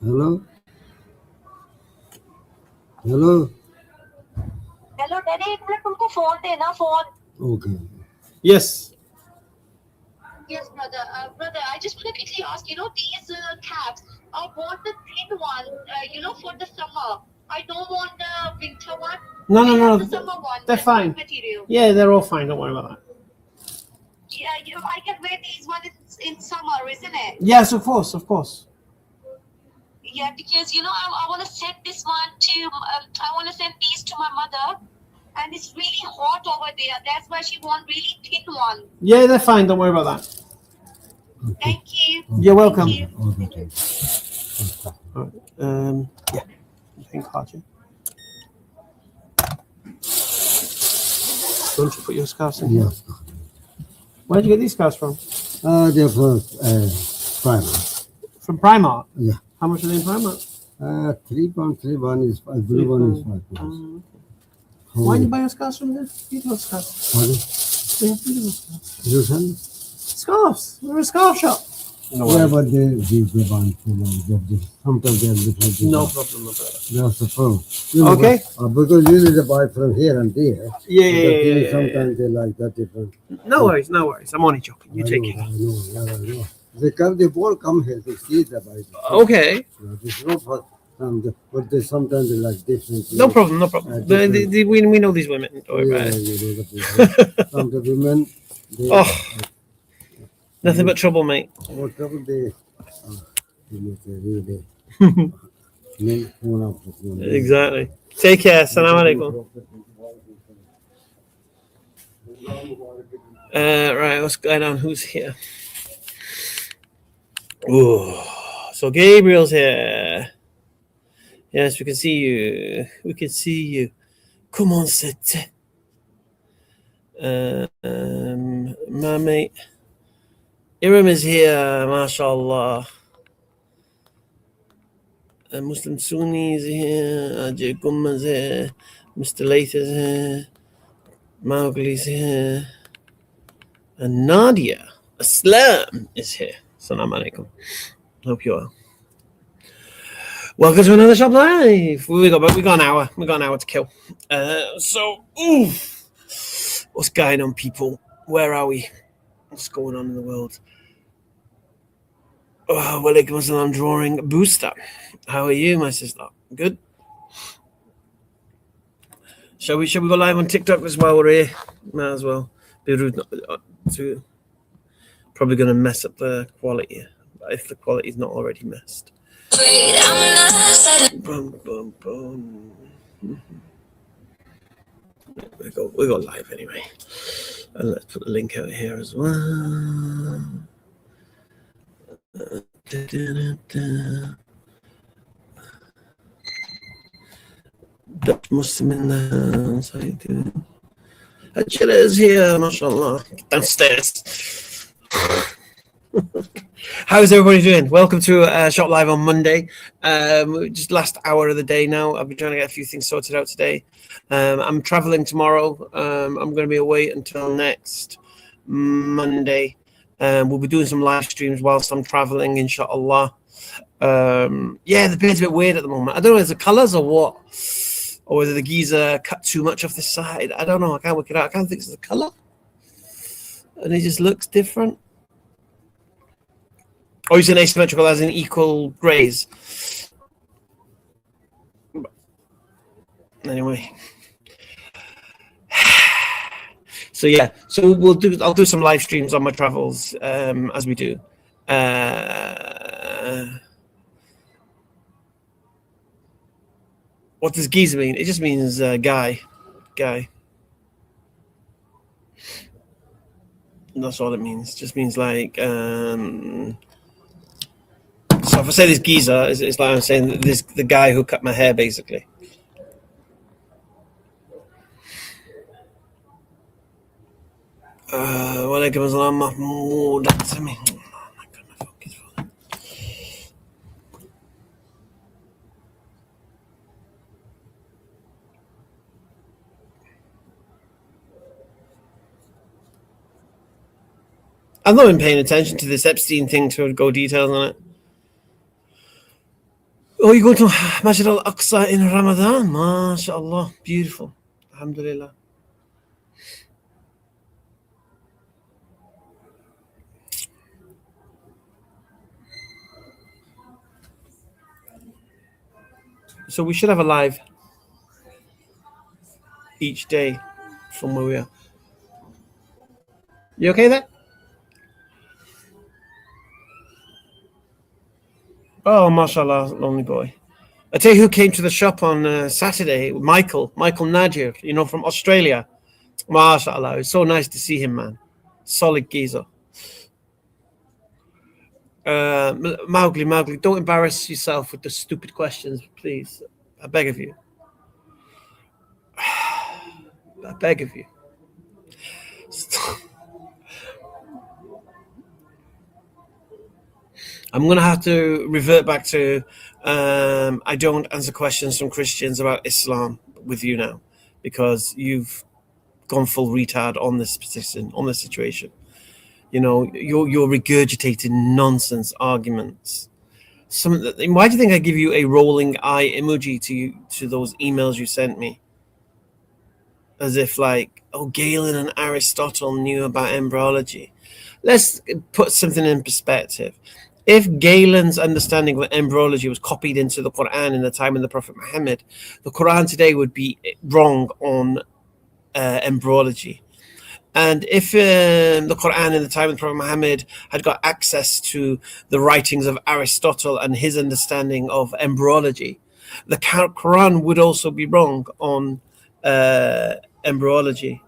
Hello? Hello? Hello daddy एक minute तुमको phone देना phone Okay. Yes. Yes, brother. Brother, I just want to quickly ask, these caps, I want the thin one, for the summer. I don't want the winter one. No, Do no, you have no. the summer one? They're The fine. thin material. Yeah, they're all fine. Don't worry about that. Yeah, I can wear these one in summer, isn't it? Yes, of course, of course. Yeah, because I want to send this one to I want to send these to my mother, and it's really hot over there. That's why she want really thin one. Yeah, they're fine. Don't worry about that. Okay. Thank you. You're welcome. Thank you. Okay. Yeah. Think hard, yeah. Don't you put your scarves in? Yes. Where'd you get these scarves from? They're for private. From Primark. Yeah. How much are they in Primark? £3, one is blue one is £5. Why did you buy your scarves from there? Beautiful scarves. Pardon? They have beautiful scarves. You send? Scarves. We're a scarf shop. Yeah, but they want sometimes they're different. No problem, no problem. That's the problem. Okay. Because usually they buy from here and there. Yeah. Sometimes they like that different. No worries, no worries. I'm only joking. You take I care. know. They all come here to see the Bible. Okay. There's no problem. But they sometimes they like different. No problem, no problem. We know these women. Don't worry about it. The people. Some the women. They, Oh, nothing but trouble, mate. what trouble they really make phone up for phone. Exactly. Take care. Salam alaikum. Right, what's going on? Who's here? Ooh, so Gabriel's here. Yes, we can see you. We can see you. Come on, sit. My mate Iram is here, mashallah. Muslim Sunni is here. Ajay Gumma is here. Mr. Lath is here. Mowgli's here. And Nadia Islam is here. Assalamu alaikum. Hope you're well. Welcome to another Shop Live. We got an hour. We got an hour to kill. What's going on, people? Where are we? What's going on in the world? Oh, Walaikum Assalam drawing booster. How are you, my sister? Good. Shall we go live on TikTok as well? We're here. Might as well. Be rude not to. Probably going to mess up the quality. If the quality is not already messed. Boom, boom, boom. We go live anyway. And let's put the link out here as well. Dutch Muslim in the house. How you doing? Achilla is here, mashallah. Downstairs. How's everybody doing? Welcome to Shop Live on Monday. Just last hour of the day now. I've been trying to get a few things sorted out today. I'm traveling tomorrow. I'm going to be away until next Monday. We'll be doing some live streams whilst I'm traveling, inshallah. The beard's a bit weird at the moment. I don't know if it's the colours or what, or whether the geezer cut too much off the side. I don't know. I can't work it out. I can't think it's the colour, and it just looks different. Oh, you said asymmetrical as in equal grays. Anyway. So I'll do some live streams on my travels as we do. What does geezer mean? It just means guy. And that's all it means. It just means like so if I say this geezer, it's like I'm saying that this the guy who cut my hair, basically. Walaikum assalam, Mahmoud. That's me. Oh my God, my phone keeps falling. I've not been paying attention to this Epstein thing to go details on it. Oh, you're going to Masjid al-Aqsa in Ramadan? MashaAllah. Beautiful. Alhamdulillah. So we should have a live each day from where we are. You okay there? Oh, mashallah, lonely boy. I tell you who came to the shop on Saturday, Michael Nadir, from Australia. Mashallah, it's so nice to see him, man. Solid geezer. Mowgli, don't embarrass yourself with the stupid questions, please. I beg of you. I beg of you. I'm going to have to revert back to I don't answer questions from Christians about Islam with you now, because you've gone full retard on this position, on this situation. You're regurgitating nonsense arguments. Why do you think I give you a rolling eye emoji to those emails you sent me? As if like, Galen and Aristotle knew about embryology. Let's put something in perspective. If Galen's understanding of embryology was copied into the Quran in the time of the Prophet Muhammad, the Quran today would be wrong on embryology. And if the Quran in the time of the Prophet Muhammad had got access to the writings of Aristotle and his understanding of embryology, the Quran would also be wrong on embryology.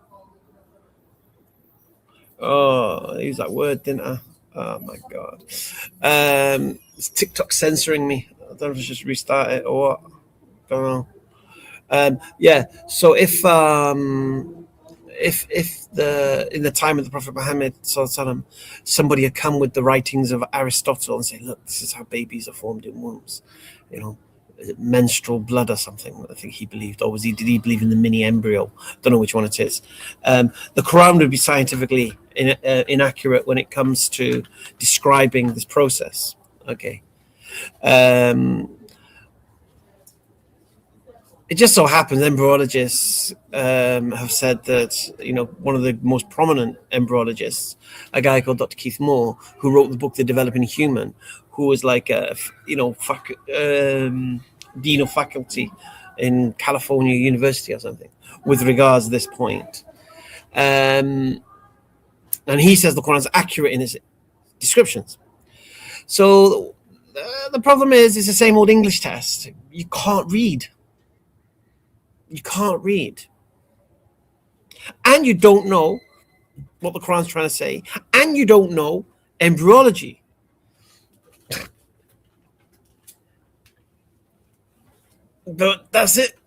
Oh, I used that word, didn't I? Oh my God. Is TikTok censoring me? I don't know if I should just restart it or what. Don't know. Yeah. So if in the time of the Prophet Muhammad, somebody had come with the writings of Aristotle and say, look, this is how babies are formed in wombs, menstrual blood or something, I think he believed, or did he believe in the mini embryo? Don't know which one it is. The Quran would be scientifically inaccurate when it comes to describing this process. Okay. It just so happens embryologists have said that, one of the most prominent embryologists, a guy called Dr. Keith Moore, who wrote the book The Developing Human, who was like a, dean of faculty in California University or something, with regards to this point. And he says the Quran is accurate in its descriptions. So the problem is, it's the same old English test. You can't read. You can't read. And you don't know what the Quran's trying to say. And you don't know embryology. But that's it.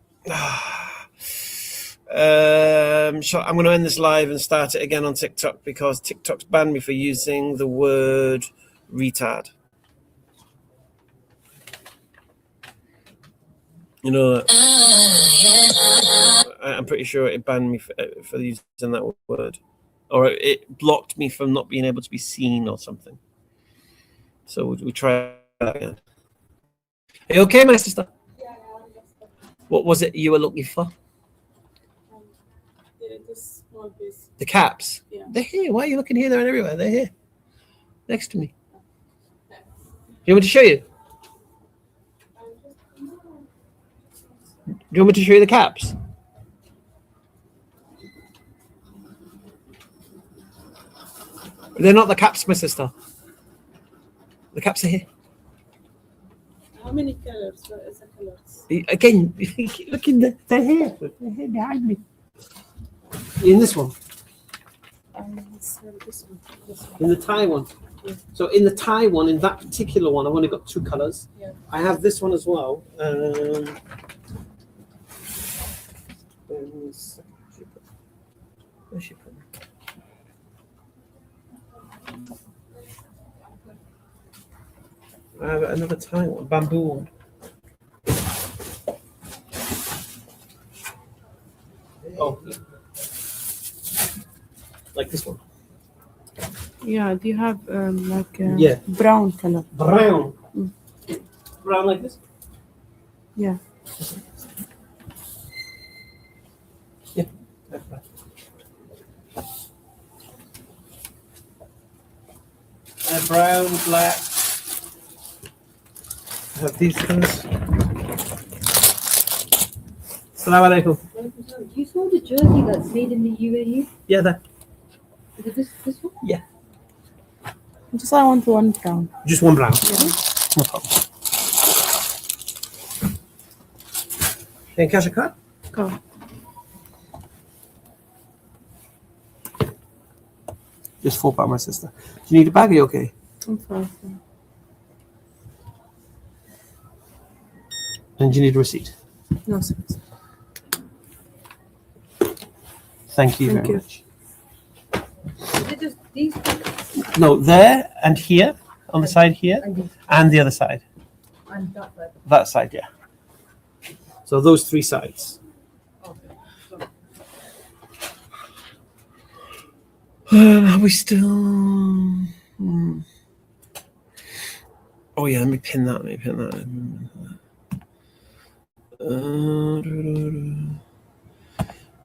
So I'm going to end this live and start it again on TikTok, because TikTok's banned me for using the word retard. I'm pretty sure it banned me for using that word, or it blocked me from not being able to be seen or something. So we try that again. Are you okay, my sister? Yeah. What was it you were looking for? This small piece. The caps? Yeah. They're here. Why are you looking here, there, and everywhere? They're here, next to me. Do you want me to show you? Do you want me to show you the caps? They're not the caps, my sister. The caps are here. How many colors? What is the colors? Again, look in the. They're here. They're here behind me. In this one. This one. In the Thai one. Yeah. So in the Thai one, in that particular one, I've only got two colors. Yeah. I have this one as well. Where's she put? I have another Thai one, bamboo one. Oh, like this one. Yeah. Do you have Yeah. brown color? Brown. Mm. Brown like this? Yeah. Yeah. Brown, black. Have these things. Assalamu alaikum. You saw the jersey that's made in the UAE? Yeah, that. Is it this one? Just I want one brown. Just one brown. Yeah. No problem. Can you cash a card? Go. Just £4, my sister. Do you need a bag? Are you okay? I'm sorry. And do you need a receipt? No, sir. Thank you Thank very you. much. Is it just these No, there and here, on the side here, and these and the other side. and that side? That side, yeah. So those 3 sides. Are we still? Oh yeah, let me pin that.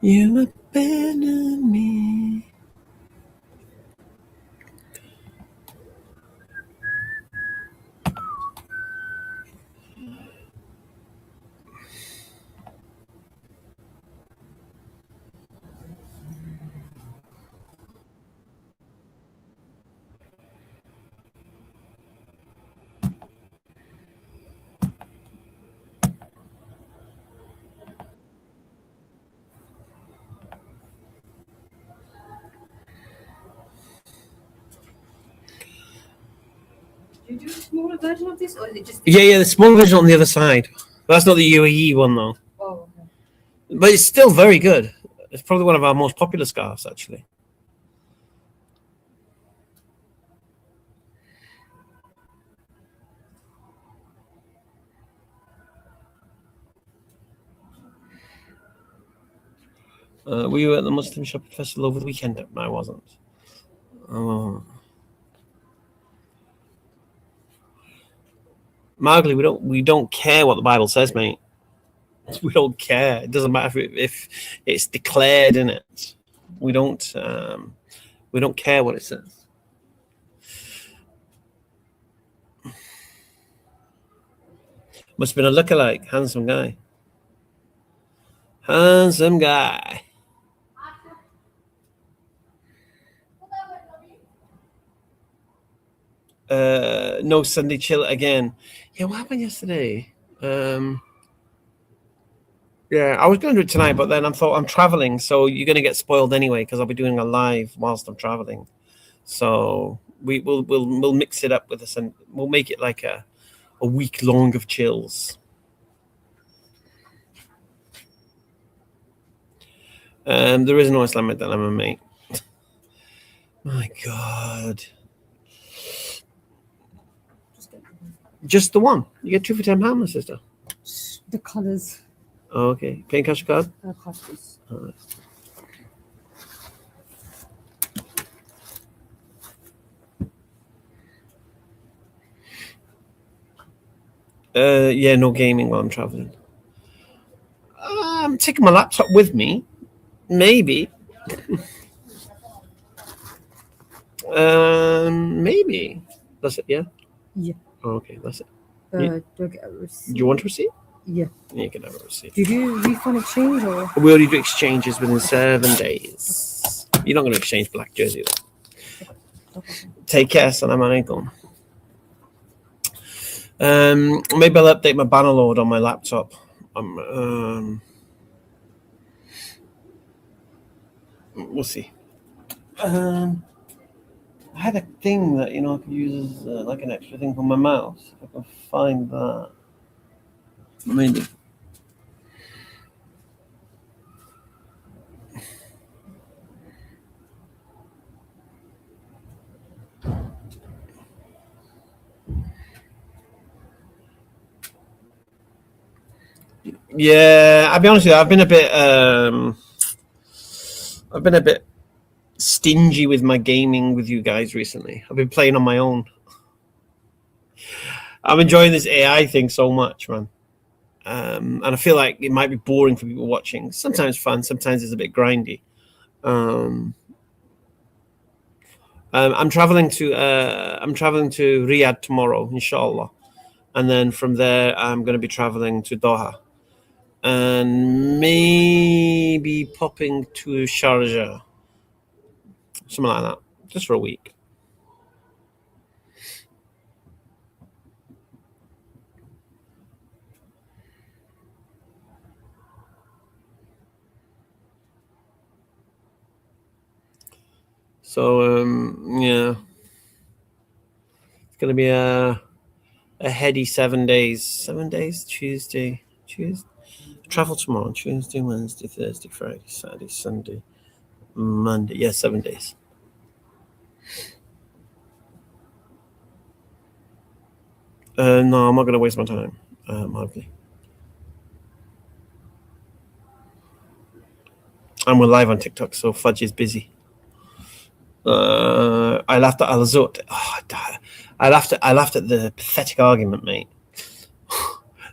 You abandoned me. Do you do a smaller version of this, or is it just? Yeah, the small version on the other side. That's not the UAE one though. Oh, okay. But it's still very good. It's probably one of our most popular scarves, actually. Were you at the Muslim Shopping Festival over the weekend? I wasn't. Oh. Margley, we don't care what the Bible says, mate. We don't care. It doesn't matter if it's declared in it. We don't care what it says. Must have been a lookalike, handsome guy. Handsome guy. No Sunday chill again. Yeah, what happened yesterday? Yeah, I was going to do it tonight, but then I thought I'm traveling, so you're going to get spoiled anyway because I'll be doing a live whilst I'm traveling. So we'll mix it up with us, and we'll make it like a week long of chills. There is no Islamic dilemma, mate. My God. Just the one. You get 2 for £10, my sister. The colours Oh, okay. Paying cash or card? are costs. All right. Yeah, no gaming while I'm traveling. I'm taking my laptop with me. Maybe. Maybe. That's it, yeah? Yeah. Oh, okay, that's it. Do I get a receipt? Do you want a receipt? Yeah. Yeah, you can have a receipt. Do you do refund exchange or? We already do exchanges within 7 days. You're not going to exchange black jersey, though. Okay. Take care, salam alaikum. Maybe I'll update my banner load on my laptop. We'll see. I had a thing that I could use as like an extra thing for my mouse. If I can find that, maybe. Yeah, I'll be honest with you. I've been a bit stingy with my gaming with you guys recently. I've been playing on my own. I'm enjoying this AI thing so much, man. and I feel like it might be boring for people watching. Sometimes fun, sometimes it's a bit grindy. I'm traveling to Riyadh tomorrow, inshallah, and then from there I'm going to be traveling to Doha, and maybe popping to Sharjah, something like that, just for a week. So yeah, it's going to be a heady 7 days. 7 days. Tuesday. Travel tomorrow. Tuesday, Wednesday, Thursday, Friday, Saturday, Sunday, Monday. Yeah, 7 days. No, I'm not going to waste my time. Hardly. And we're live on TikTok, so Fudge is busy. I laughed at Al-Zut. Oh, I laughed at the pathetic argument, mate.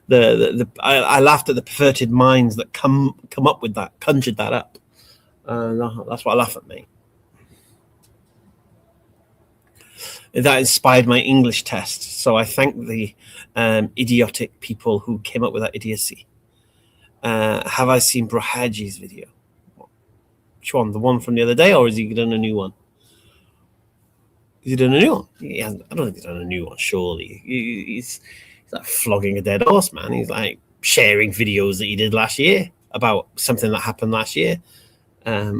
I laughed at the perverted minds that come up with that, conjured that up. That's what I laugh at, mate. That inspired my English test. So I thank the idiotic people who came up with that idiocy. Have I seen Brohaji's video? Which one? The one from the other day, or has he done a new one? Has he done a new one? He hasn't. I don't think he's done a new one, surely. He's like flogging a dead horse, man. He's like sharing videos that he did last year about something that happened last year. I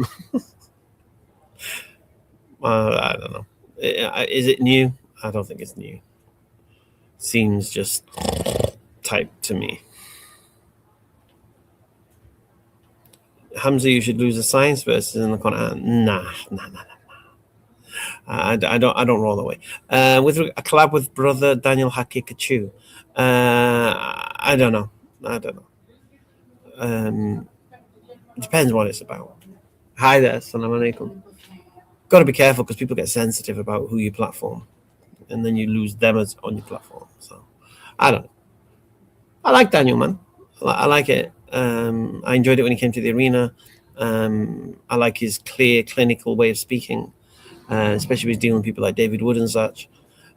don't know. Is it new? I don't think it's new. Seems just typed to me. Hamza, you should lose the science verses in the Quran. Nah. I don't roll away. With a collab with brother Daniel Hakikachu. I don't know. It depends what it's about. Hi there, Assalamu alaikum. Got to be careful because people get sensitive about who you platform, and then you lose them as on your platform. So I don't know. I like Daniel, man. I like it. I enjoyed it when he came to the arena. I like his clear, clinical way of speaking, especially with dealing with people like David Wood and such.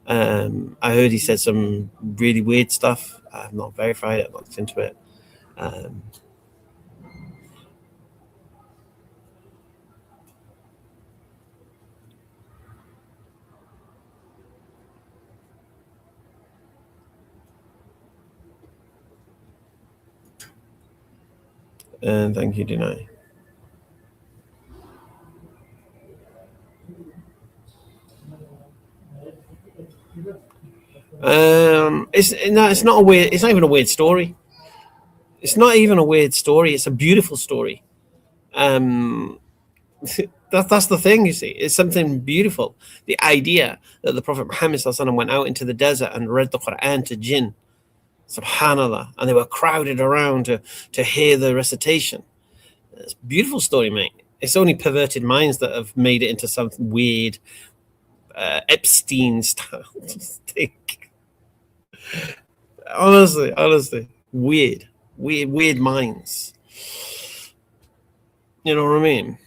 I heard he said some really weird stuff. I've not verified it. I've not looked into it. And thank you, Denai. It's not a weird. It's not even a weird story. It's not even a weird story. It's a beautiful story. That's the thing, you see. It's something beautiful. The idea that the Prophet Muhammad went out into the desert and read the Quran to jinn, subhanallah, and they were crowded around to hear the recitation. It's a beautiful story, mate. It's only perverted minds that have made it into something weird, Epstein style thing. Honestly, weird minds. You know what I mean?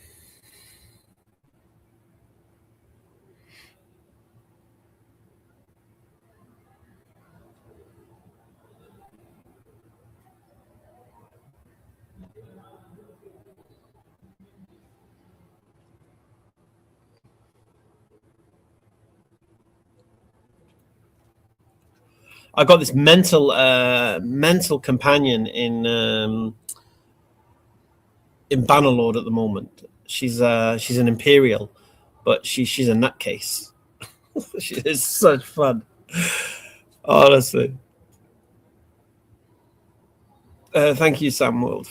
I got this mental companion in Bannerlord at the moment. She's an Imperial, but she's a nutcase. She is such fun, honestly. Thank you, Sam World.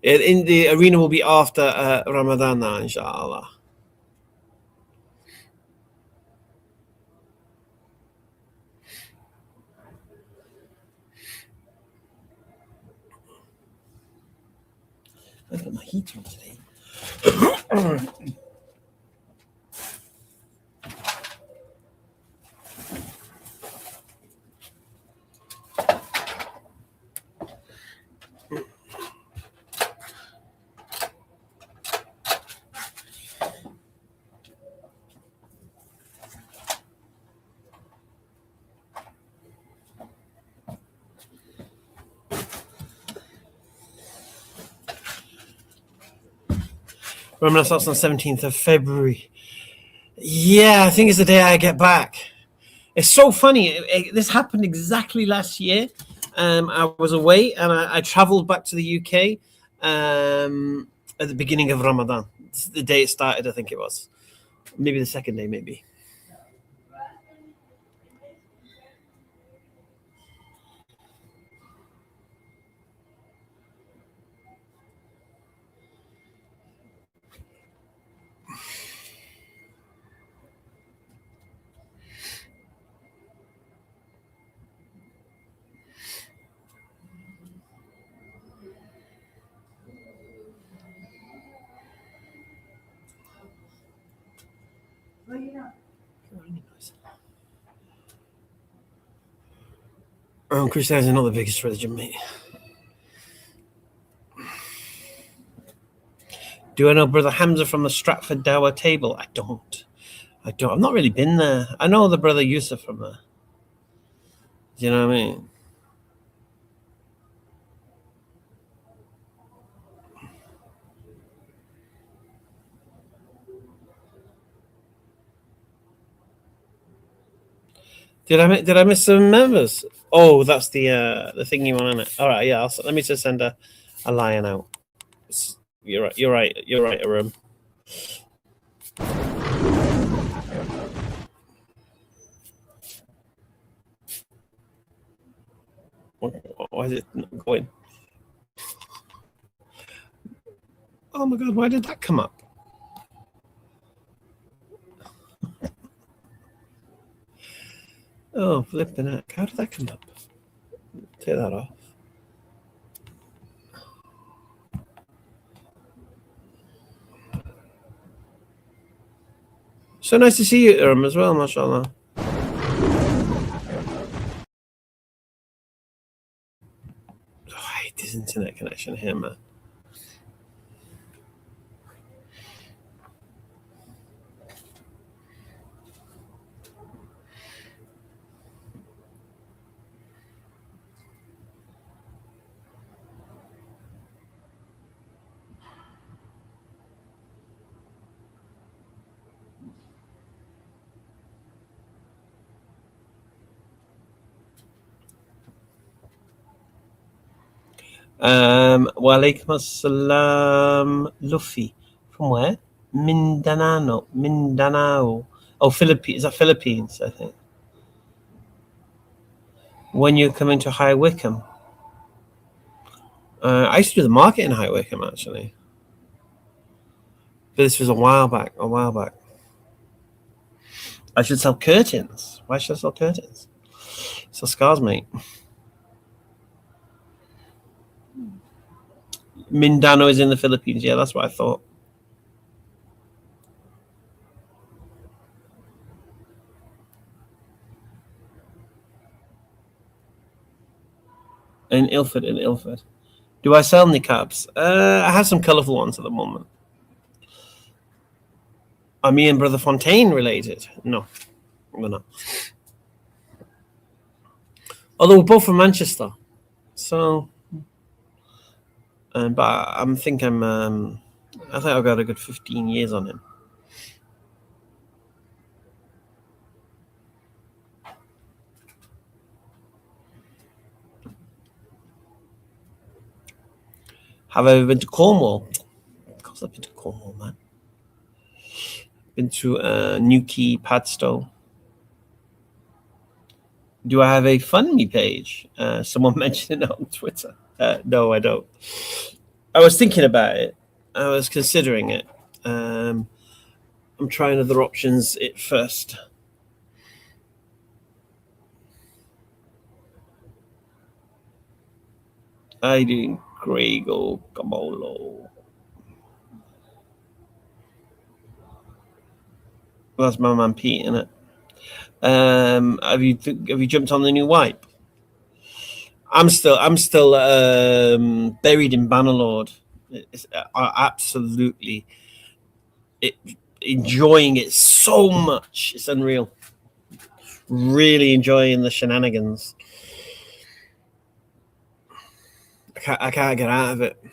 In the arena will be after Ramadan now, inshallah. I've got my heat on today. Ramadan starts on the 17th of February. Yeah, I think it's the day I get back. It's so funny. This happened exactly last year. I was away and I traveled back to the UK at the beginning of Ramadan. It's the day it started, I think it was. Maybe the second day, maybe. Christianity is not the biggest religion, mate. Do I know Brother Hamza from the Stratford Dower table? I don't. I've not really been there. I know the Brother Yusuf from there. Do you know what I mean? Did I miss some members? Oh, that's the thing you want on it. All right, yeah. Let me just send a lion out. You're right, Arum. Why is it not going? Oh my God! Why did that come up? Oh, flipping heck. How did that come up? Take that off. So nice to see you, Aram, as well, mashallah. Oh, I hate this internet connection here, man. Walaikum assalam, Luffy. From where? Mindanao. Oh, Philippines. Is that Philippines, I think? When you're coming to High Wycombe? I used to do the market in High Wycombe, actually. But this was a while back. I should sell curtains. Why should I sell curtains? Sell scarves, mate. Mindanao is in the Philippines. Yeah, that's what I thought. In Ilford. Do I sell niqabs? I have some colourful ones at the moment. Are me and Brother Fontaine related? No, we're not. Although we're both from Manchester, so. But I think I've got a good 15 years on him. Have I ever been to Cornwall? Of course I've been to Cornwall, man. Been to Newquay, Padstow. Do I have a FundMe page? Someone mentioned it on Twitter. No, I don't. I was thinking about it. I was considering it. I'm trying other options at first. I do Grego Gamolo. That's my man Pete, isn't it? Have you jumped on the new wipe? I'm still buried in Bannerlord. It's absolutely enjoying it so much. It's unreal. Really enjoying the shenanigans. I can't get out of it.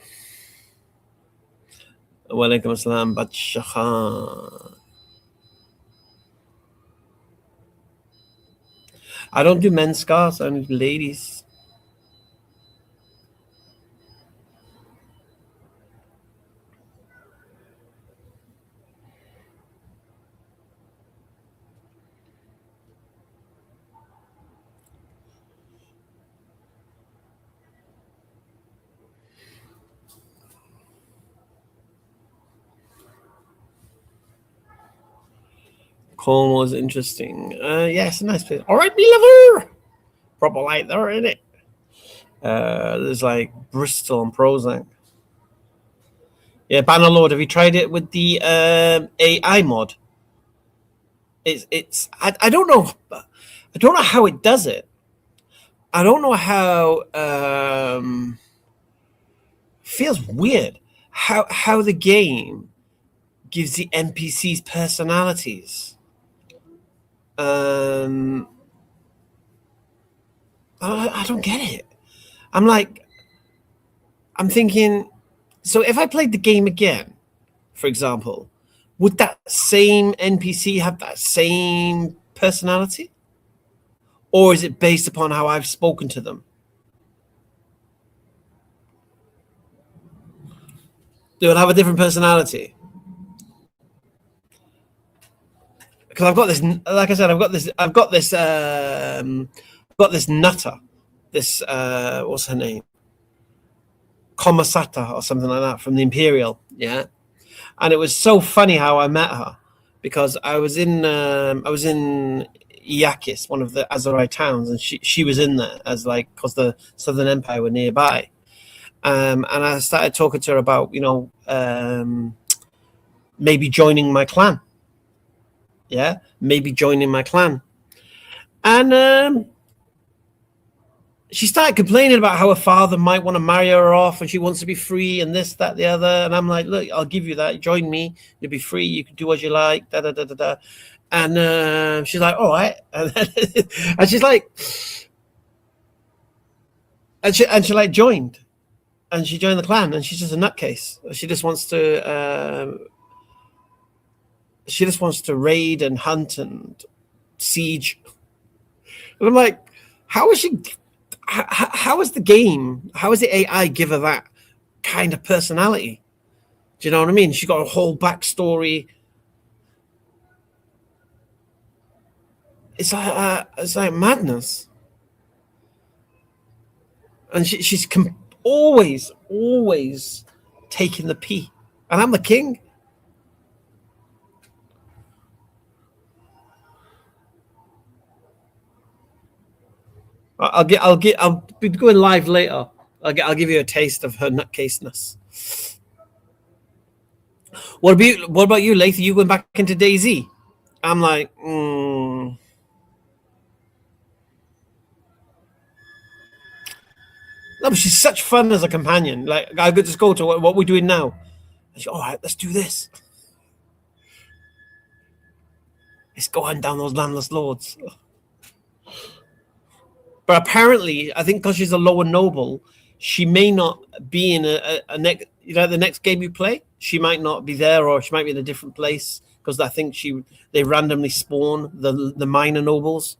Walaikum assalam, Badsha Khan. I don't do men's scarves, I only do ladies. Cornwall's interesting. Yeah, it's a nice place. All right, me lover. Proper light there, isn't it? There's like Bristol and Prozac. Yeah, Bannerlord. Have you tried it with the AI mod? I don't know. I don't know how it does it. I don't know how. Feels weird how the game gives the NPCs personalities. I don't get it. I'm thinking, so if I played the game again, for example, would that same NPC have that same personality? Or is it based upon how I've spoken to them? They'll have a different personality. Because I've got this, like I said, I've got this nutter, this what's her name, Komasata or something like that from the Imperial, yeah. And it was so funny how I met her, because I was in Iakis, one of the Azerai towns, and she was in there as like, because the Southern Empire were nearby, and I started talking to her about maybe joining my clan. Yeah, maybe joining my clan. And she started complaining about how her father might want to marry her off and she wants to be free and this, that, the other. And I'm like, look, I'll give you that. Join me. You'll be free. You can do what you like. Da, da, da, da, da. And she's like, all right. And she's like, and she like joined. And she joined the clan, and she's just a nutcase. She just wants to raid and hunt and siege. And I'm like, how is she? How is the game? How is the AI give her that kind of personality? Do you know what I mean? She got a whole backstory. It's like madness. And she's always taking the pee, and I'm the king. I'll be going live later. I'll give you a taste of her nutcaseness. What about you, Lath? Are you going back into DayZ? I'm like, No, but she's such fun as a companion. Like, I could just go to what we're doing now. And she, all right, let's do this. Let's go hunt down those landless lords. But apparently, I think because she's a lower noble, she may not be in a next. The next game you play, she might not be there, or she might be in a different place, because I think they randomly spawn the minor nobles.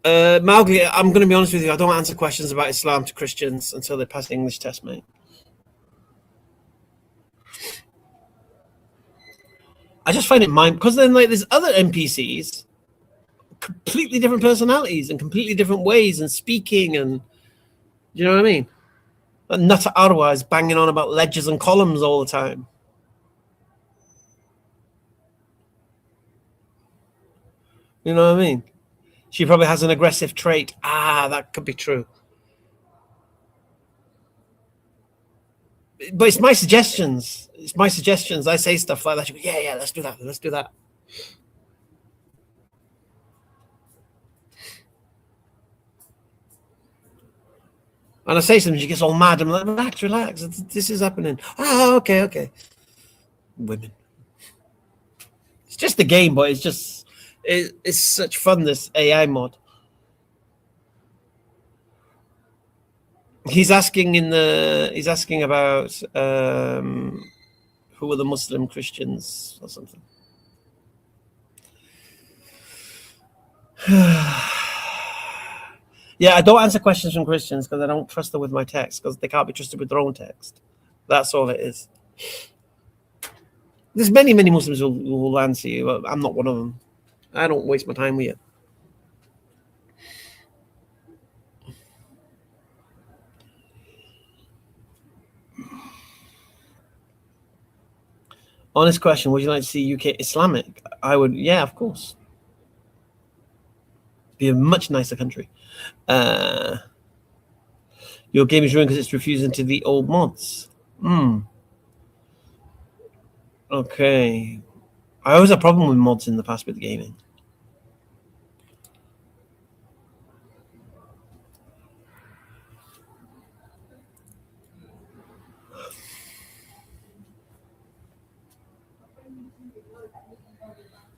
Mowgli, I'm going to be honest with you. I don't answer questions about Islam to Christians until they pass the English test, mate. I just find it because then like there's other NPCs, completely different personalities and completely different ways and speaking, and you know what I mean? That Nutter Arwa is banging on about ledgers and columns all the time. You know what I mean? She probably has an aggressive trait. That could be true. But it's my suggestions. I say stuff like that. She goes, yeah, let's do that. And I say something, she gets all mad. I'm like, relax. This is happening. Okay. Women. It's just the game, but it's such fun, this AI mod. He's asking about who are the Muslim Christians or something. Yeah, I don't answer questions from Christians because I don't trust them with my text, because they can't be trusted with their own text. That's all it is. There's many Muslims who will answer you. But I'm not one of them. I don't waste my time with you. Honest question: would you like to see UK Islamic? I would. Yeah, of course. Be a much nicer country. Your game is ruined because it's refusing to the old mods. Okay. I always had a problem with mods in the past with gaming.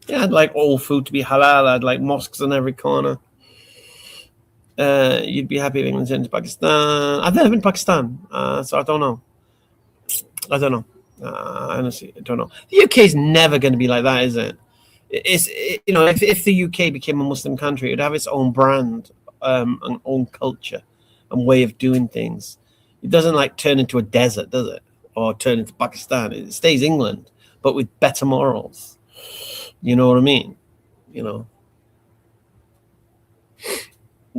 Yeah, I'd like all food to be halal. I'd like mosques on every corner. You'd be happy if England's into Pakistan. I've never been to Pakistan, so I don't know. Honestly, I don't know. The UK is never going to be like that, is it? If the UK became a Muslim country, it would have its own brand, and own culture, and way of doing things. It doesn't like turn into a desert, does it? Or turn into Pakistan. It stays England, but with better morals. You know what I mean?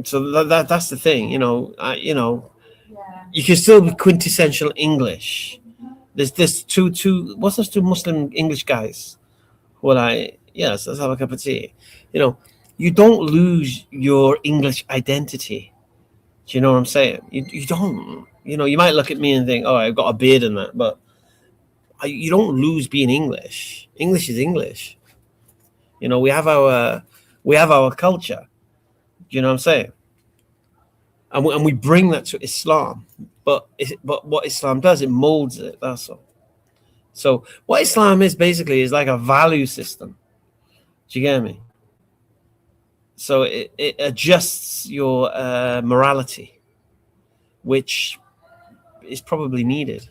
So that's the thing. You can still be quintessential English. There's two what's those two Muslim English guys who are like, yes, let's have a cup of tea. You don't lose your English identity. Do you know what I'm saying? You don't. You might look at me and think, oh, I've got a beard and that, but you don't lose being English. English is English. We have our culture. Do you know what I'm saying? And we bring that to Islam, but what Islam does, it molds it. That's all. So what Islam is basically is like a value system. Do you get me? So it adjusts your morality, which is probably needed.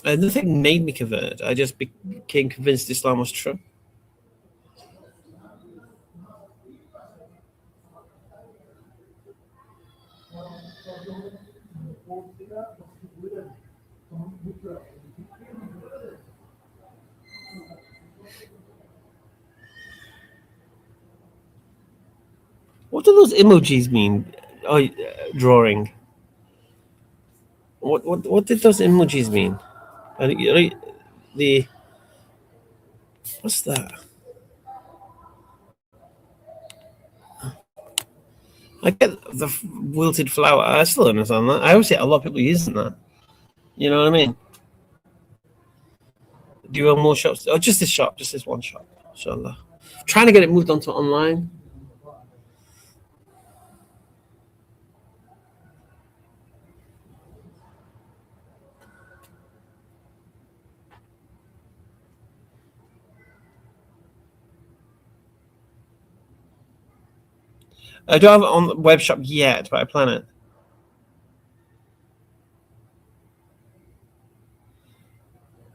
And nothing made me convert. I just became convinced Islam was true. What do those emojis mean? Oh, drawing. What did those emojis mean? What's that? I get the wilted flower. I still don't understand that. I always see a lot of people using that. You know what I mean? Do you have more shops? Oh, just this shop, just this one shop. Inshallah. Trying to get it moved onto online. I don't have it on the web shop yet, but I plan it.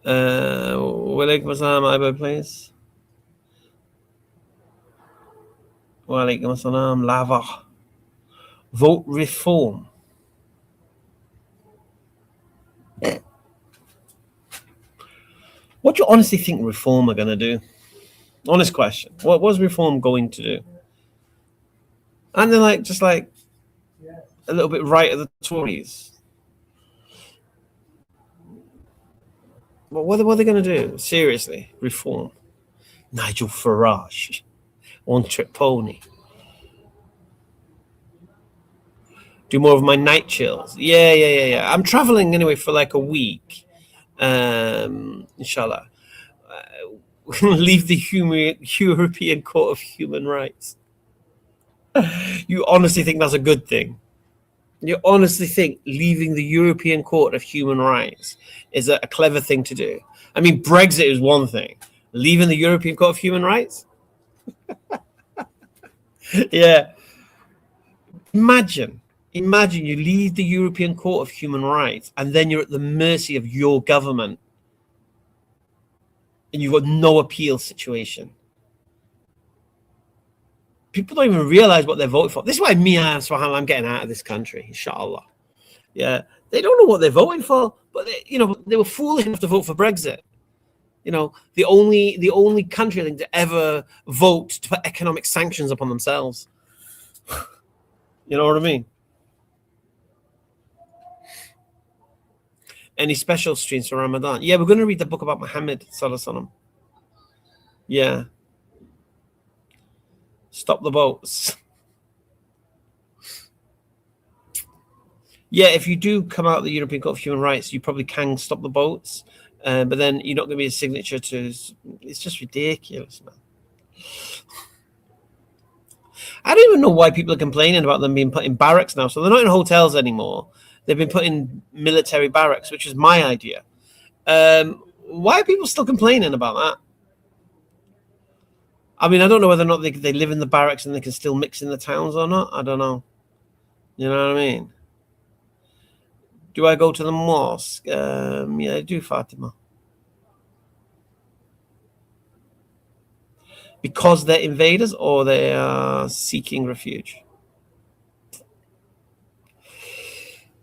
Walaikum assalam, Ibo, please. Walaikum assalam, lava. Vote reform. What do you honestly think reform are going to do? Honest question. What was reform going to do? And they're just a little bit right of the Tories. But what are they going to do? Seriously, reform. Nigel Farage, one trick pony. Do more of my night chills. Yeah. I'm traveling anyway for like a week. Inshallah. Leave the European Court of Human Rights. You honestly think that's a good thing? You honestly think leaving the European Court of Human Rights is a clever thing to do? I mean, Brexit is one thing, Leaving the European Court of Human Rights? Yeah. Imagine you leave the European Court of Human Rights and then you're at the mercy of your government and you've got no appeal situation. People don't even realize what they're voting for. This is why I'm getting out of this country, inshallah. Yeah, they don't know what they're voting for, but they were foolish enough to vote for Brexit. The only country I think to ever vote to put economic sanctions upon themselves. You know what I mean? Any special streams for Ramadan? Yeah, we're going to read the book about Muhammad Sallallahu Alaihi Wasallam. Yeah. Stop the boats. Yeah, if you do come out of the European Court of Human Rights, you probably can stop the boats, but then you're not going to be a signature to. It's just ridiculous, man. I don't even know why people are complaining about them being put in barracks now. So they're not in hotels anymore. They've been put in military barracks, which is my idea. Why are people still complaining about that? I mean, I don't know whether or not they live in the barracks and they can still mix in the towns or not. I don't know. You know what I mean? Do I go to the mosque? Yeah, I do, Fatima. Because they're invaders or they are seeking refuge?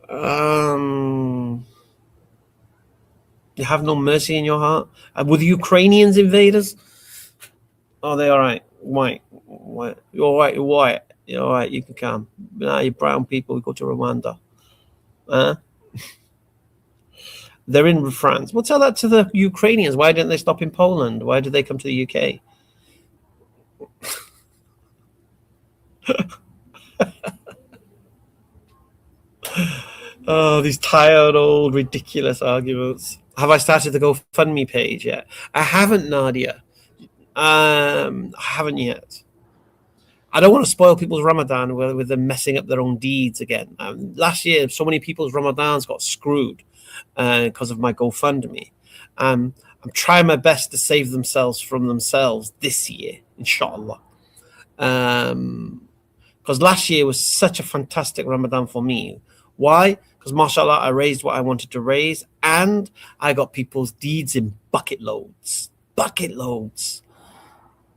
You have no mercy in your heart? Were the Ukrainians invaders? Are they all right? White. You're all right. You're white. You're all right. You can come. Nah, you brown people, we go to Rwanda. They're in France. Well, tell that to the Ukrainians. Why didn't they stop in Poland? Why did they come to the UK? Oh, these tired, old, ridiculous arguments. Have I started the GoFundMe page yet? I haven't, Nadia. I haven't yet. I don't want to spoil people's Ramadan with them messing up their own deeds again. Last year, so many people's Ramadans got screwed because of my GoFundMe. I'm trying my best to save themselves from themselves this year, inshallah. Because last year was such a fantastic Ramadan for me. Why? Because mashallah, I raised what I wanted to raise and I got people's deeds in bucket loads.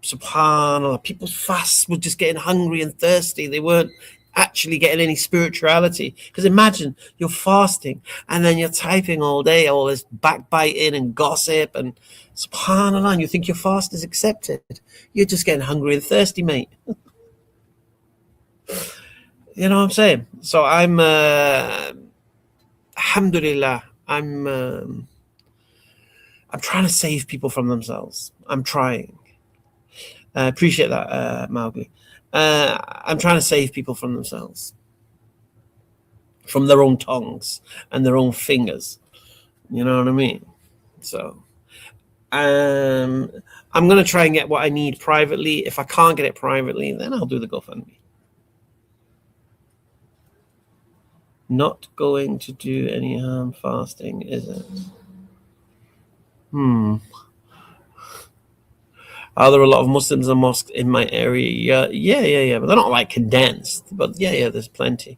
Subhanallah, people's fasts were just getting hungry and thirsty. They weren't actually getting any spirituality. Because imagine you're fasting and then you're typing all day, all this backbiting and gossip and subhanallah, and you think your fast is accepted. You're just getting hungry and thirsty, mate. You know what I'm saying? So I'm alhamdulillah, I'm trying to save people from themselves. I'm trying. I appreciate that, Mowgli. I'm trying to save people from themselves, from their own tongues and their own fingers. You know what I mean? So I'm going to try and get what I need privately. If I can't get it privately, then I'll do the GoFundMe. Not going to do any harm fasting, is it? Are there a lot of Muslims and mosques in my area? Yeah. But they're not like condensed. But yeah, there's plenty.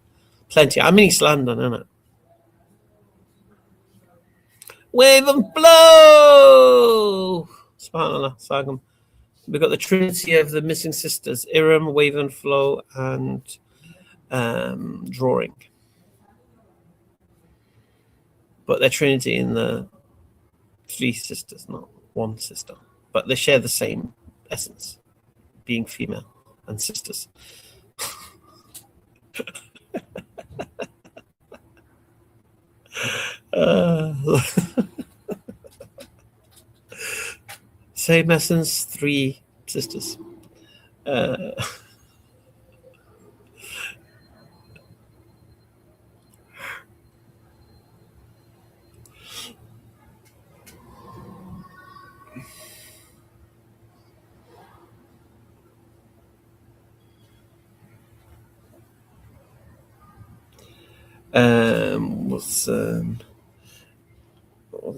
I'm in East London, isn't it? Wave and blow! SubhanAllah, Sagam. We've got the Trinity of the Missing Sisters, Iram, Wave and Flow, and Drawing. But they're Trinity in the three sisters, not one sister. But they share the same essence, being female and sisters. Same essence, three sisters.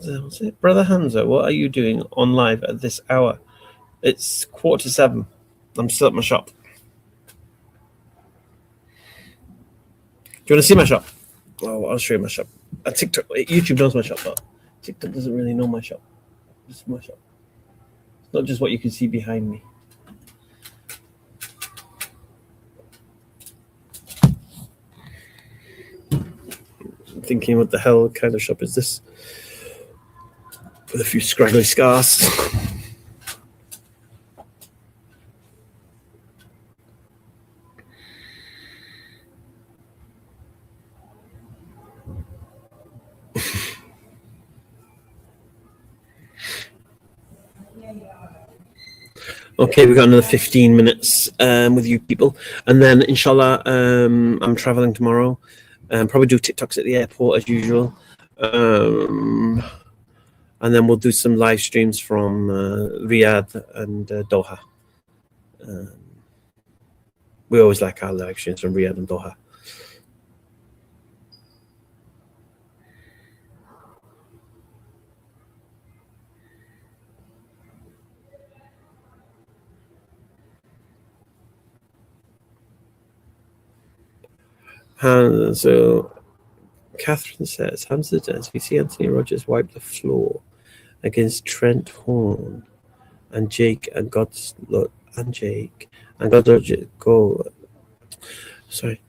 What's it? Brother Hamza, what are you doing on live at this hour? It's 6:45. I'm still at my shop. Do you want to see my shop? Oh, I'll show you my shop. TikTok, YouTube knows my shop, but TikTok doesn't really know my shop. This is my shop. It's not just what you can see behind me. I'm thinking, what the hell kind of shop is this? With a few scraggly scars. Okay, we've got another 15 minutes with you people. And then, inshallah, I'm traveling tomorrow. Probably do TikToks at the airport as usual. And then we'll do some live streams from Riyadh and Doha. We always like our live streams from Riyadh and Doha. So Catherine says, Hamza, does we see Anthony Rogers wipe the floor against Trent Horn and Jake and God's Rogers go? Sorry,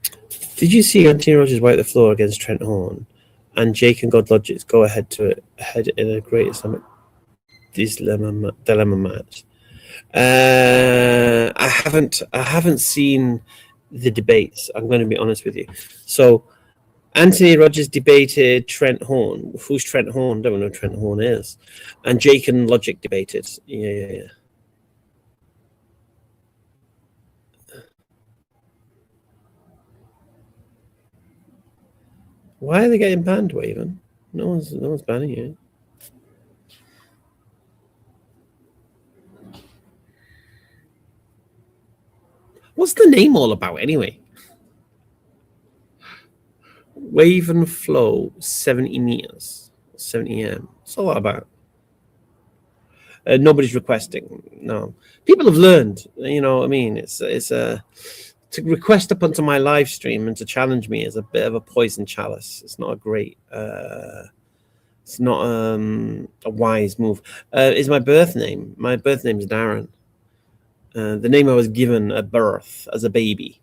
did you see Anthony Rogers wipe the floor against Trent Horn and Jake and God Logic go ahead in a great Islamic dilemma match? I haven't seen the debates. I'm going to be honest with you. So Anthony Rogers debated Trent Horn. Who's Trent Horn? Don't know who Trent Horn is. And Jake and Logic debated. Yeah. Why are they getting banned, Waven? No one's banning you. What's the name all about anyway? Wave and flow 70 meters, 70 m. What's all that about? Nobody's requesting. No, people have learned. You know what I mean? It's to request up onto my live stream and to challenge me is a bit of a poison chalice. It's not a great. It's not a wise move. Is my birth name? My birth name is Darren. The name I was given at birth as a baby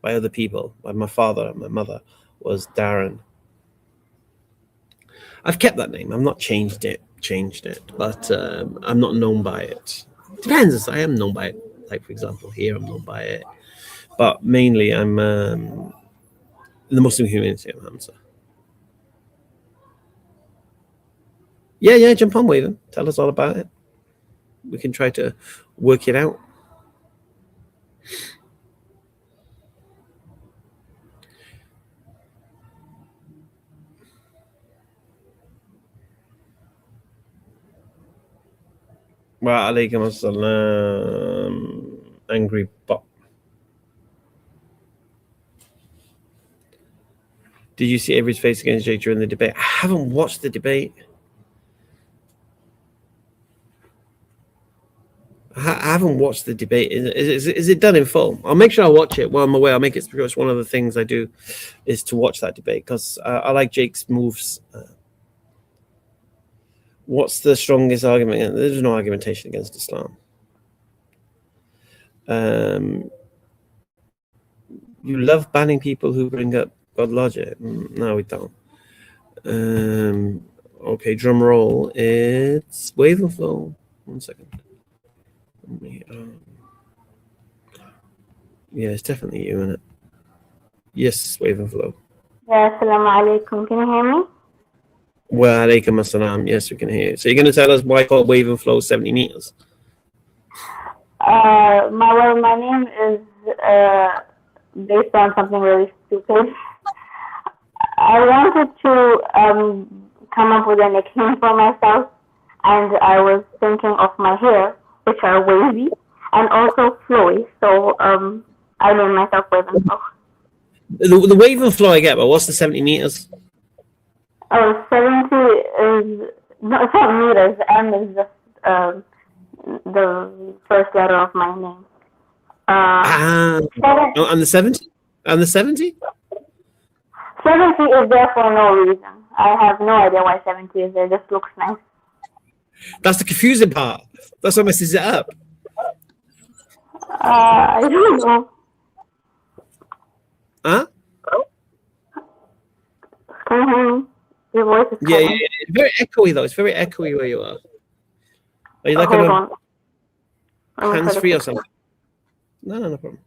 by other people, by my father and my mother, was Darren. I've kept that name. I've not changed it, but I'm not known by it. Depends. I am known by it. Like, for example, here I'm known by it. But mainly I'm in the Muslim community, I'm Hamza. Yeah, jump on, Waven. Tell us all about it. We can try to work it out. Wa alaikum assalam, angry bot. Did you see Avery's face against Jake during the debate? I haven't watched the debate. I haven't watched the debate. Is it done in full? I'll make sure I watch it while I'm away. I'll make it because one of the things I do is to watch that debate because I like Jake's moves. What's the strongest argument? There's no argumentation against Islam. You love banning people who bring up God Logic. No, we don't. Okay, drum roll. It's Wave and Flow. 1 second. Yeah, it's definitely you, isn't it? Yes, Wave and Flow. Yeah, assalamu alaikum. Can you hear me? Wa alaikum assalam. Yes, we can hear you. So you're going to tell us why called Wave and Flow 70 meters? My name is based on something really stupid. I wanted to come up with a nickname for myself, and I was thinking of my hair, which are wavy and also flowy. So I named myself Wave and Flow. The Wave and Flow I get, but what's the 70 meters? Oh, 70 is, no, it's not meters. M is just the first letter of my name. Ah, Seven- no, and the 70? And the 70? 70 is there for no reason. I have no idea why 70 is there. It just looks nice. That's the confusing part. That's what messes it up. I don't know. Huh? Can you hear me? Your voice is Yeah, coming. it's very echoey though. It's very echoey where you are. Are you like Hold on on. Let me try hands to free or fix it. something? No problem.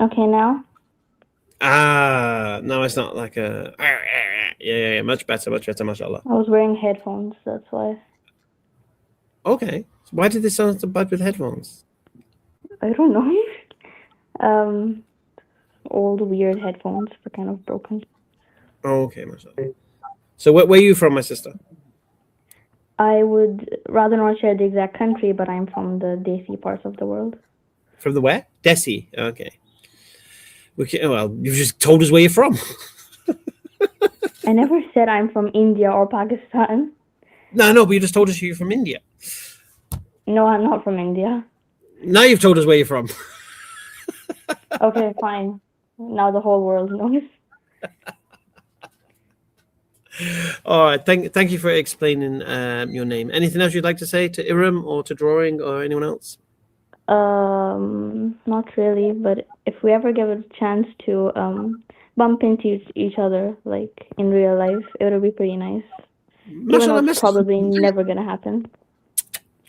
Okay, now? Ah, no, it's not like a. Yeah, much better, mashallah. I was wearing headphones, that's why. Okay, so why did this sound so bad with headphones? I don't know. Old weird headphones were kind of broken. Okay, mashallah. So where are you from, my sister? I would rather not share the exact country, but I'm from the Desi parts of the world. From the where? Desi. Okay. Well, you've just told us where you're from. I never said I'm from India or Pakistan. No, but you just told us you're from India. No, I'm not from India. Now you've told us where you're from. Okay, fine. Now the whole world knows. All right, thank you for explaining your name. Anything else you'd like to say to Iram or to Drawing or anyone else? Not really, but if we ever get a chance to bump into each other, like in real life, it would be pretty nice. Even though Mashallah, it's probably never gonna happen.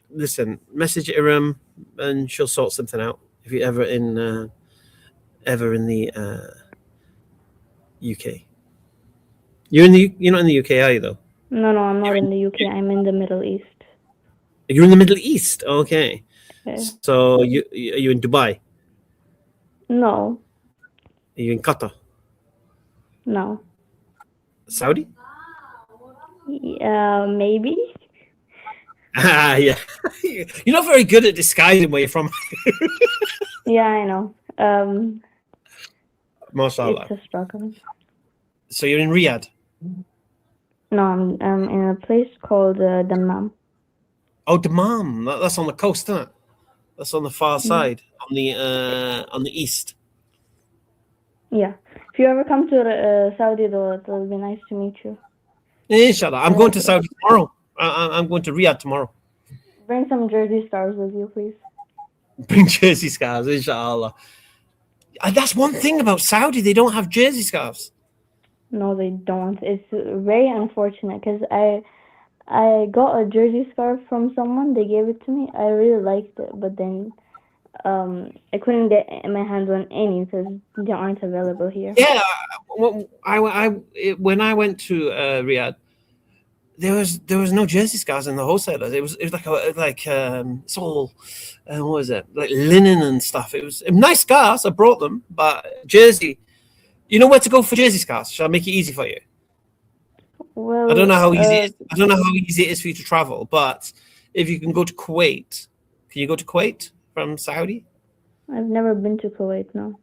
Listen, message Iram and she'll sort something out. If you're ever in the UK, you're not in the UK, are you though? No, I'm not in the UK. I'm in the Middle East. You're in the Middle East. Okay. Okay. So are you in Dubai? No, Are you in Qatar? no. Saudi? Maybe. Ah, yeah. You're not very good at disguising where you're from. Yeah, I know. Mashallah. It's a struggle. So you're in Riyadh. No, I'm in a place called Dammam. Oh, Dammam. That's on the coast, isn't it? That's on the far side, on the east. Yeah. If you ever come to Saudi, though, it'll be nice to meet you. Inshallah. I'm going to Saudi tomorrow. I'm going to Riyadh tomorrow. Bring some jersey stars with you, please. Bring jersey scarves, inshallah. That's one thing about Saudi. They don't have jersey scarves. No, they don't. It's very unfortunate because I got a jersey scarf from someone. They gave it to me. I really liked it, but then I couldn't get my hands on any because they aren't available here. Yeah, when I went to Riyadh, there was no jersey scarves in the wholesalers. It was like it's all what was it, like linen and stuff. It was nice scarves. I brought them, but jersey. You know where to go for jersey scarves? Shall I make it easy for you? Well, I don't know how easy it is. I don't know how easy it is for you to travel, but if you can go to Kuwait, can you go to Kuwait from Saudi? I've never been to Kuwait, no.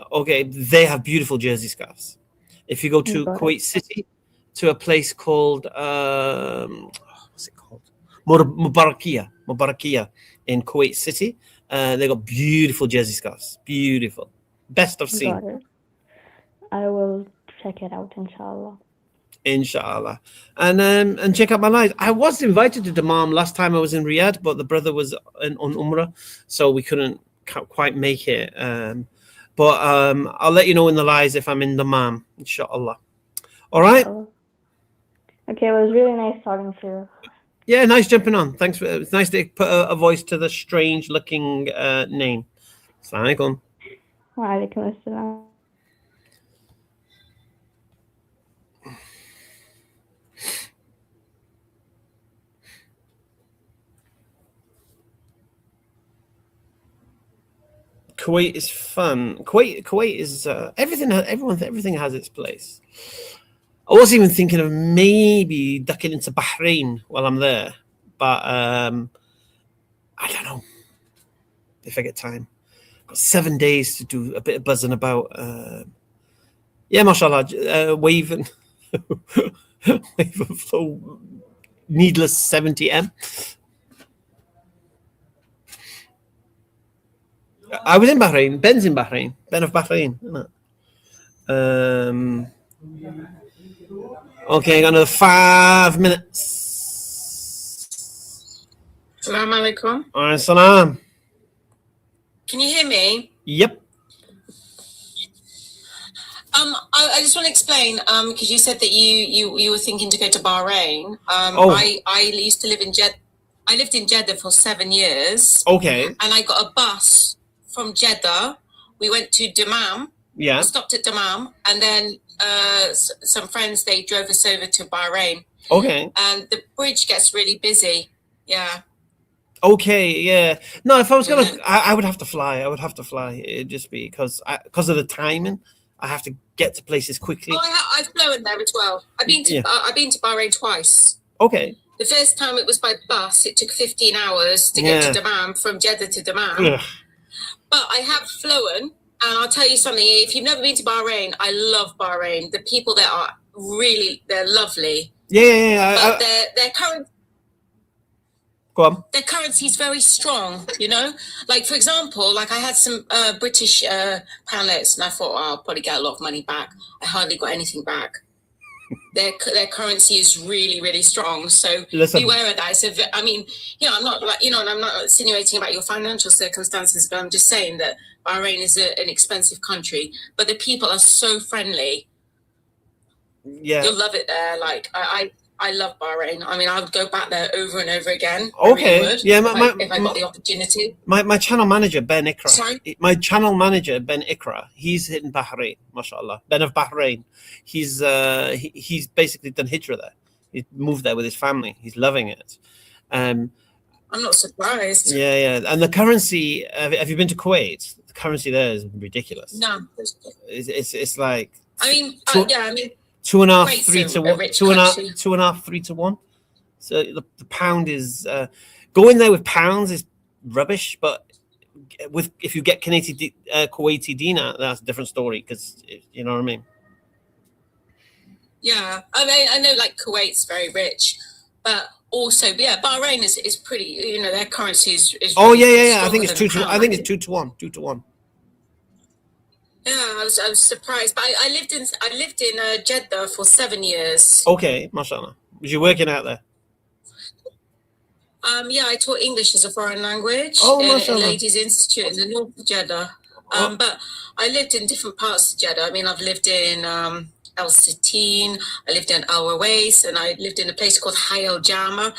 Okay, they have beautiful jersey scarves. If you go to Got it. Kuwait City, to a place called what's it called? Mubarakia in Kuwait City, they got beautiful jersey scarves. Beautiful, best I've seen. Got it. I will check it out, inshallah. Inshallah, and check out my live. I was invited to Dammam last time I was in Riyadh, but the brother was on Umrah, so we couldn't quite make it. But I'll let you know in the lives if I'm in Dammam, inshallah. All right. Okay, well, it was really nice talking to you. Yeah, nice jumping on. Thanks. It's nice to put a voice to the strange-looking name. Assalamu alaikum. Wa alaikum assalam. Kuwait is fun. Kuwait is everything. Everything has its place. I was even thinking of maybe ducking into Bahrain while I'm there, but I don't know if I get time. got 7 days to do a bit of buzzing about. Yeah, mashallah, wave and wave and flow, needless 70M. I was in Bahrain. Ben's in Bahrain. Ben of Bahrain, isn't it? Okay, got another 5 minutes. Assalamu alaikum. Alright, salam. Can you hear me? Yep. I just want to explain because you said that you were thinking to go to Bahrain. I used to live in Jeddah. I lived in Jeddah for 7 years. Okay. And I got a bus from Jeddah. We went to Dammam. Yeah. Stopped at Dammam, and then some friends, they drove us over to Bahrain. Okay. And the bridge gets really busy. Yeah. Okay, yeah. No, if I was gonna, I would have to fly. I would have to fly. It'd just be because of the timing. I have to get to places quickly. Oh, I've flown there as well. I've been to Bahrain twice. Okay. The first time it was by bus. It took 15 hours to get to Dammam, from Jeddah to Dammam. Yeah. But I have flown, and I'll tell you something. If you've never been to Bahrain, I love Bahrain. The people there are they're lovely. Yeah. But their current. Go on. Their currency is very strong, you know. Like, for example, like I had some British poundlets, and I thought, I'll probably get a lot of money back. I hardly got anything back. Their currency is really, really strong. So beware of that. So, I mean, I'm not and I'm not insinuating about your financial circumstances, but I'm just saying that Bahrain is an expensive country, but the people are so friendly. Yeah. You'll love it there. Like, I love Bahrain. I mean, I would go back there over and over again. Okay. Really would, Yeah. if I got the opportunity. My channel manager, Ben Ikra. Sorry? My channel manager, Ben Ikra, he's in Bahrain, mashallah. Ben of Bahrain. He's basically done hijrah there. He moved there with his family. He's loving it. I'm not surprised. Yeah. And the currency, have you been to Kuwait? The currency there is ridiculous. No. It's like... I mean, 2.5, 3 to 1. Rich 2.5, 3 to 1. So the pound is going there with pounds is rubbish, but if you get Kuwaiti dinar, that's a different story, because you know what I mean. Yeah, I mean, I know like Kuwait's very rich, but also Bahrain is pretty. Their currency is. Oh really yeah. I think it's 2 to 1. I think it's 2 to 1. 2 to 1. Yeah, I was surprised, but I lived in Jeddah for 7 years. Okay, mashallah. Was you working out there? Yeah, I taught English as a foreign language in a ladies' institute in the north of Jeddah. But I lived in different parts of Jeddah. I mean, I've lived in El Sittin, I lived in Al Rawais, and I lived in a place called Hayy Al Jama.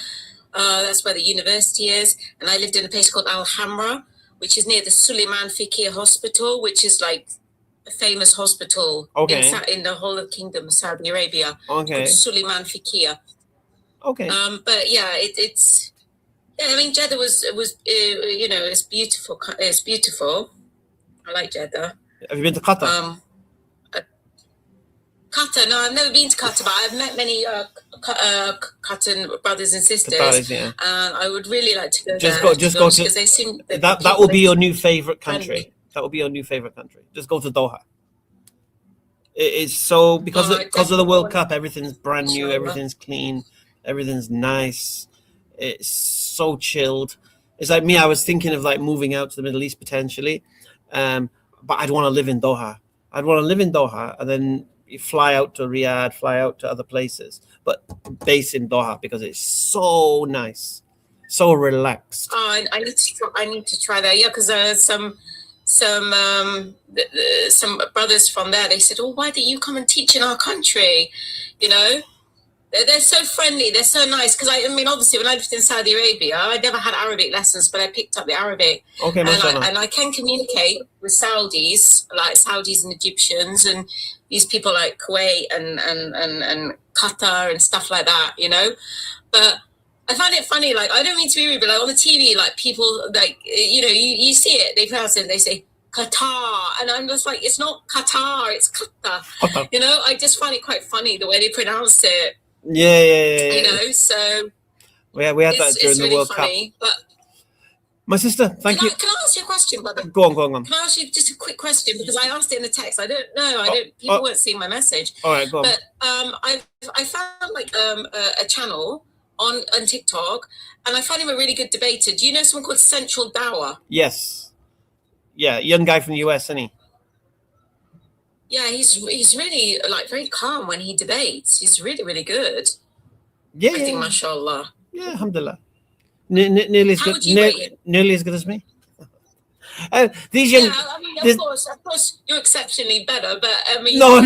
That's where the university is. And I lived in a place called Al Hamra, which is near the Suleiman Fikir Hospital, which is like a famous hospital in the whole of Kingdom of Saudi Arabia. Okay. Suleiman Fikir. Okay. But yeah, it's. Yeah, I mean, Jeddah was it's beautiful. It's beautiful. I like Jeddah. Have you been to Qatar? Qatar? No, I've never been to Qatar, but I've met many Qatar brothers and sisters. Qataris, yeah. And I would really like to go Just there. go to. They seem, that will be your new favorite country. That will be your new favorite country. Just go to Doha. It's so because of the World Cup, everything's brand new, everything's clean, everything's nice. It's so chilled. It's like me. I was thinking of like moving out to the Middle East potentially, but I'd want to live in Doha. I'd want to live in Doha and then fly out to Riyadh, fly out to other places, but base in Doha because it's so nice, so relaxed. Oh, I need to try that. Yeah, because some brothers from there, they said, "Oh, why don't you come and teach in our country?" They're so friendly. They're so nice. Because I mean, obviously, when I lived in Saudi Arabia, I never had Arabic lessons, but I picked up the Arabic. Okay, and I can communicate with Saudis, like Saudis and Egyptians, and these people like Kuwait and Qatar and stuff like that. But I find it funny. Like, I don't mean to be rude, but like on the TV, like people like you see it. They pronounce it. They say Qatar, and I'm just like, it's not Qatar, it's Qatar. I just find it quite funny the way they pronounce it. Yeah. So we had that during the really World funny, Cup. My sister, thank you. Can I ask you a question, brother? Go on. Can I ask you just a quick question, because I asked it in the text. I don't know. People weren't seeing my message. All right, go on. But I found like a channel on TikTok, and I find him a really good debater. Do you know someone called Central Dower? Yes. Yeah, young guy from the US, isn't he? Yeah, he's really like very calm when he debates. He's really, really good. Yeah, I think, mashallah. Yeah, alhamdulillah. Nearly as How good. would you rate him? Nearly as good as me. These young. Yeah, I mean, of course, you're exceptionally better, but I mean, No.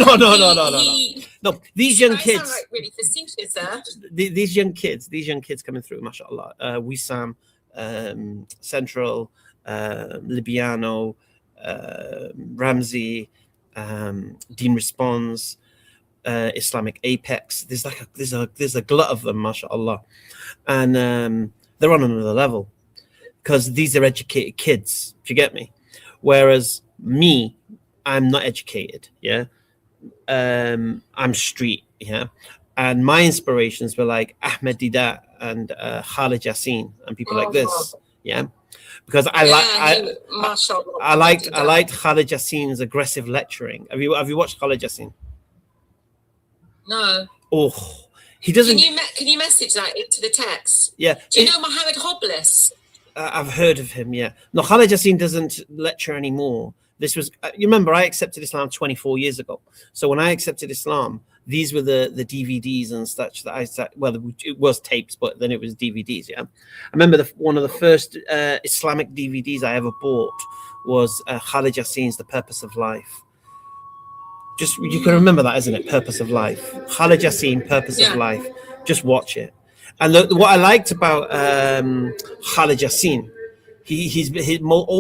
These young I kids. sound like really facetious there. These young kids coming through, mashallah. Wissam, Central, Libiano, Ramsey, Dean Responds, Islamic Apex. There's a glut of them, mashallah, and they're on another level because these are educated kids. Do you get me? Whereas me, I'm not educated. Yeah, I'm street. Yeah, and my inspirations were like Ahmed Didat and Khalid Yassin and people like this. Yeah, because I liked Khalid Yassin's aggressive lecturing. Have you watched Khalid Yassin? No. Oh, he doesn't. Can you message that into the text? Yeah. Do you know Mohammed Hoblis? I've heard of him. Yeah. No, Khalid Yassin doesn't lecture anymore. This was. You remember, I accepted Islam 24 years ago. So when I accepted Islam, these were the DVDs and such that I said. Well, it was tapes, but then it was DVDs. Yeah. I remember one of the first Islamic DVDs I ever bought was Khalid Yassin's The Purpose of Life. Just you can remember that, isn't it? Purpose of Life. Khalid Yassin, Purpose of Life. Just watch it. And what I liked about Khalid Yassin,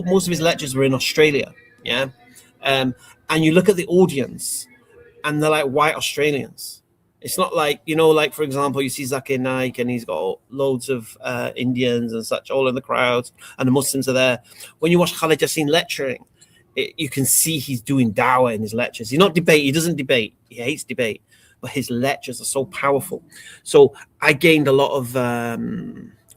most of his lectures were in Australia. Yeah, and you look at the audience, and they're like white Australians. It's not like, like for example, you see Zakir Naik and he's got loads of Indians and such all in the crowds, and the Muslims are there. When you watch Khalid Yassin lecturing, you can see he's doing dawah in his lectures. He doesn't debate. He hates debate, but his lectures are so powerful. So I gained a lot of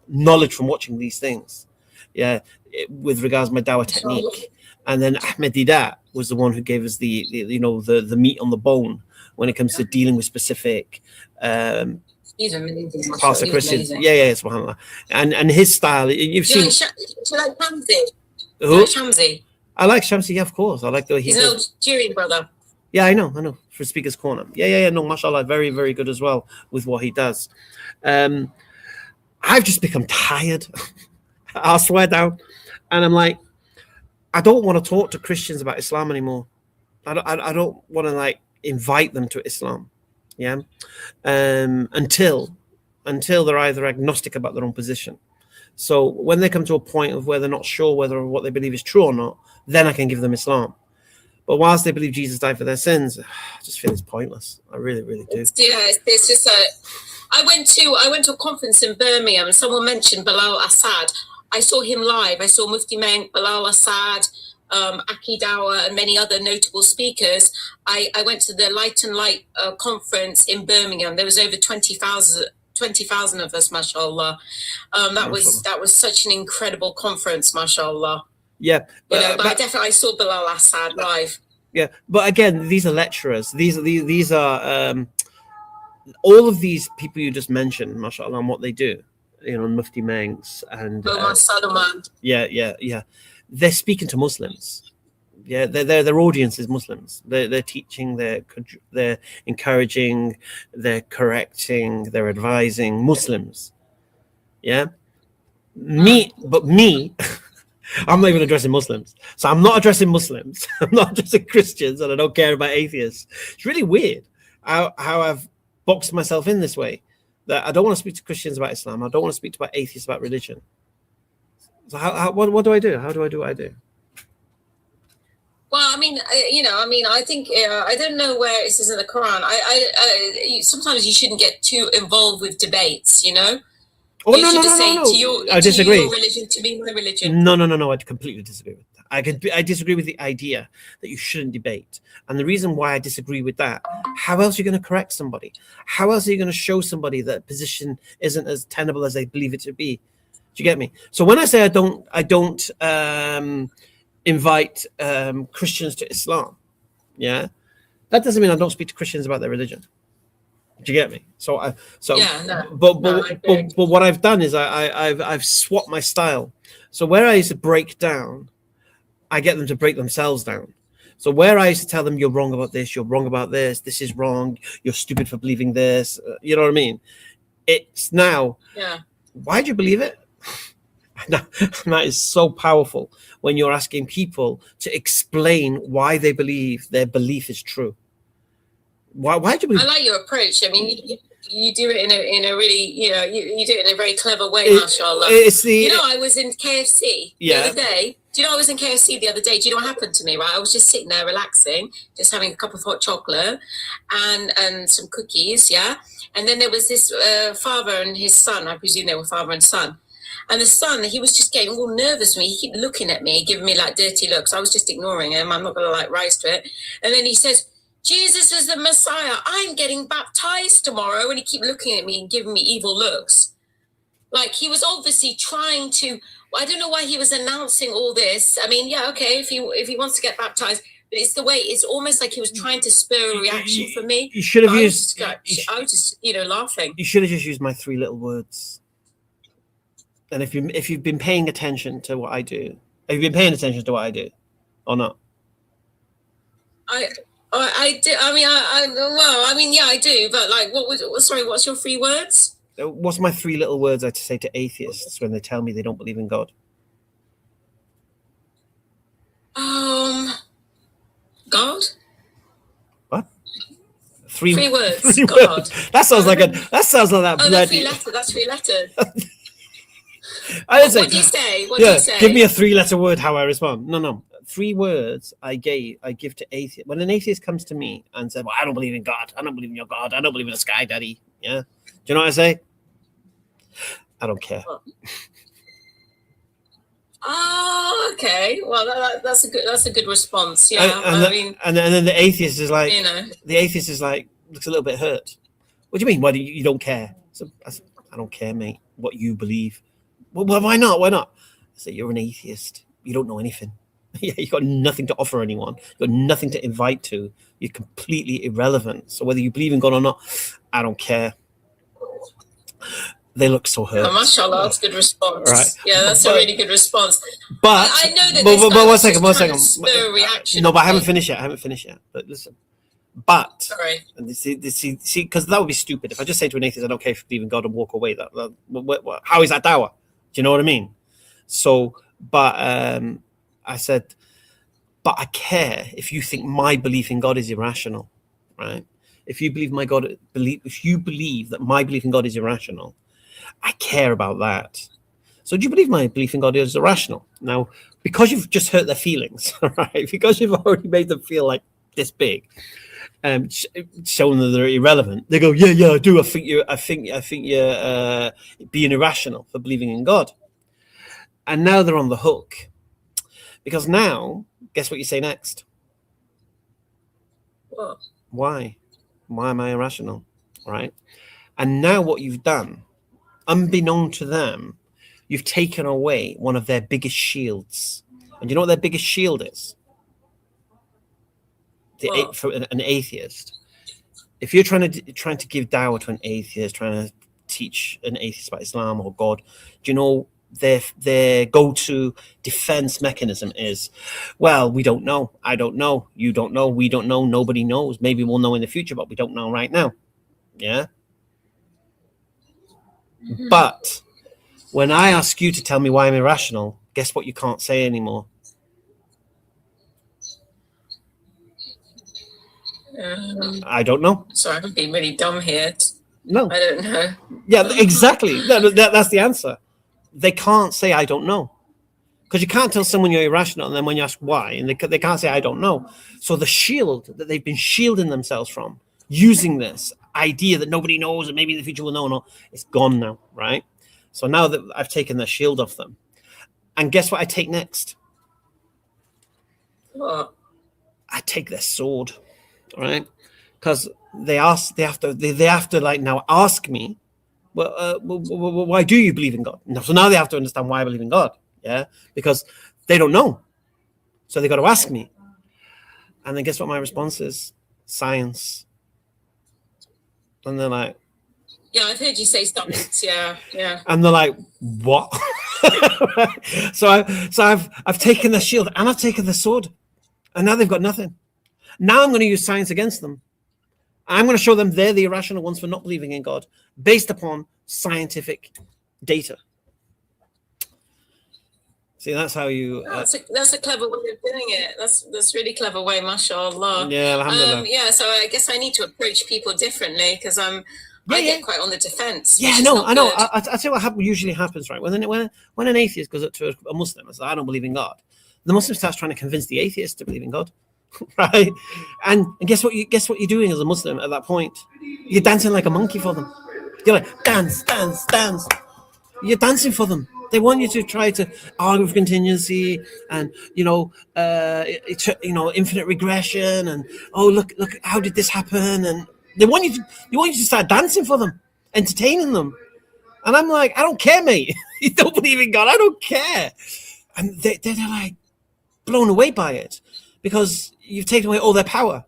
knowledge from watching these things. Yeah, with regards to my dawah technique. And then Ahmed Didat was the one who gave us the meat on the bone when it comes to dealing with specific He's amazing. parts of Christians. Yeah, subhanAllah. And his style, you've seen. Do you like Shamsi? Who? Shamsi. I like Shamsi, yeah, of course. I like the way He's an Algerian brother. Yeah, I know. For Speaker's Corner. Yeah. No, mashallah, very, very good as well with what he does. I've just become tired. I swear down. And I'm like, I don't want to talk to Christians about Islam anymore. I don't want to like invite them to Islam. Yeah. Until they're either agnostic about their own position. So when they come to a point of where they're not sure whether what they believe is true or not, then I can give them Islam. But whilst they believe Jesus died for their sins, I just feel it's pointless. I really, really do. It's just I went to a conference in Birmingham and someone mentioned Bilal Assad. I saw him live. I saw Mufti Menk, Bilal Assad, Aki Dawa, and many other notable speakers. I went to the Light and Light conference in Birmingham. There was over 20,000 of us, mashallah. That was such an incredible conference, mashallah. Yeah, but I saw Bilal Assad live. Yeah, but again, these are lecturers. These are all of these people you just mentioned, mashallah, and what they do. Mufti Menks and Omar Salman. Yeah. They're speaking to Muslims. Yeah, their audience is Muslims. They're teaching, they're encouraging, they're correcting, they're advising Muslims. Yeah, me. I'm not even addressing Muslims. So I'm not addressing Muslims. I'm not addressing Christians, and I don't care about atheists. It's really weird how I've boxed myself in this way. That I don't want to speak to Christians about Islam. I don't want to speak to atheists about religion. So what do I do? How do I do what I do? Well, I think I don't know where it says in the Quran. Sometimes you shouldn't get too involved with debates. Oh, no. I disagree. To your religion, to me, my religion. No. I completely disagree with that. I disagree with the idea that you shouldn't debate. And the reason why I disagree with that, how else are you going to correct somebody? How else are you going to show somebody that position isn't as tenable as they believe it to be? Do you get me? So when I say I don't invite Christians to Islam, yeah, that doesn't mean I don't speak to Christians about their religion. Do you get me? So Yeah, no. but No, I agree. but what I've done is I've swapped my style. So where I used to break down, I get them to break themselves down. So where I used to tell them, you're wrong about this, you're wrong about this is wrong, you're stupid for believing this, you know what I mean? It's now, Yeah. why do you believe it? That is so powerful when you're asking people to explain why they believe their belief is true. Why do you believe? I like your approach. I mean, you do it in a really, you do it in a very clever way, It- mashallah. it's the I was in KFC the Yeah. other day. Do you know I was in KFC the other day? Do you know what happened to me, right? I was just sitting there relaxing, just having a cup of hot chocolate and some cookies, yeah? And then there was this father and his son. I presume they were father and son. And the son, he was just getting all nervous with me. He kept looking at me, giving me like dirty looks. I was just ignoring him. I'm not going to like rise to it. And then he says, Jesus is the Messiah. I'm getting baptized tomorrow. And he kept looking at me and giving me evil looks. Like he was obviously trying to, I don't know why he was announcing all this. I mean, yeah, okay, if he wants to get baptized, but it's the way, it's almost like he was trying to spur a reaction from me. You should have I used. was just, laughing. You should have just used my 3 little words. And if you've been paying attention to what I do, have you been paying attention to what I do, or not? I do. I mean, yeah, I do. But like, what's your 3 words? What's my 3 little words I say to atheists when they tell me they don't believe in God? God. What? 3 words. 3 God. words. That sounds like that. Oh, that's 3 bloody. letters. That's 3 letters. I didn't say. What do you say? What do Yeah, you say? give me a 3-letter word. How I respond? No. 3 words I give to atheists. When an atheist comes to me and says, "Well, I don't believe in God. I don't believe in your God. I don't believe in the sky, Daddy." Yeah. Do you know what I say? I don't care. Oh, okay. Well, that's a good response. Yeah, And then the atheist is like, you know, looks a little bit hurt. What do you mean? Why do you don't care? So I said, I don't care, mate. What you believe? Well, why not? Why not? I say, you're an atheist. You don't know anything. Yeah, you've got nothing to offer anyone. You've got nothing to invite to. You're completely irrelevant. So whether you believe in God or not, I don't care. They look so hurt. oh, mashallah, that's a good response. Right. Yeah, that's a really good response. But I know that. but one one second. Spur a reaction. No, but I haven't finished yet. But listen. But Sorry. and see, because that would be stupid. If I just say to an atheist, I don't care if you believe in God and walk away, how is that dawah? Do you know what I mean? So, but I said, but I care if you think my belief in God is irrational, right? If you believe that my belief in God is irrational, I care about that. So do you believe my belief in God is irrational? Now, because you've just hurt their feelings, right? Because you've already made them feel like this big, showing them they're irrelevant. They go, yeah, I do. I think you're being irrational for believing in God. And now they're on the hook, because now, guess what you say next? What? Why am I irrational, right? And now what you've done, unbeknown to them, you've taken away one of their biggest shields. And you know what their biggest shield is? For an atheist. If you're trying to give dawah to an atheist, trying to teach an atheist about Islam or God, do you know their go-to defense mechanism is, well, we don't know, I don't know, you don't know, we don't know, nobody knows, maybe we'll know in the future, but we don't know right now. Yeah. Mm-hmm. But when I ask you to tell me why I'm irrational, guess what you can't say anymore? I don't know. Sorry, I'm being really dumb here. No. I don't know. Yeah, exactly. That's the answer. They can't say I don't know, because you can't tell someone you're irrational, and then when you ask why, and they can't say I don't know. So the shield that they've been shielding themselves from, using this idea that nobody knows and maybe in the future we'll know, it's gone now, right? So now that I've taken their shield off them, and guess what I take next? What? I take their sword, right? Because they have to like now ask me, why do you believe in God? So now they have to understand why I believe in God. Yeah, because they don't know. So they got to ask me. And then guess what my response is? Science. And they're like, Yeah, I've heard you say science. Yeah. and they're like, what? so I've taken the shield and I've taken the sword, and now they've got nothing. Now I'm going to use science against them. I'm going to show them they're the irrational ones for not believing in God based upon scientific data. See, that's how you. That's a clever way of doing it. That's really clever way, mashallah. Yeah, alhamdulillah. Yeah, so I guess I need to approach people differently because I get quite on the defense. Yeah, no, I know. I tell you what usually happens, right? When an atheist goes up to a Muslim and says, I don't believe in God, the Muslim starts trying to convince the atheist to believe in God. Right? And guess what you're doing as a Muslim at that point? You're dancing like a monkey for them. You're like, dance. You're dancing for them. They want you to try to argue with contingency and infinite regression and look how did this happen, and they want you to start dancing for them, entertaining them. And I'm like, I don't care, mate. You don't believe in God, I don't care. And they're like blown away by it because you've taken away all their power.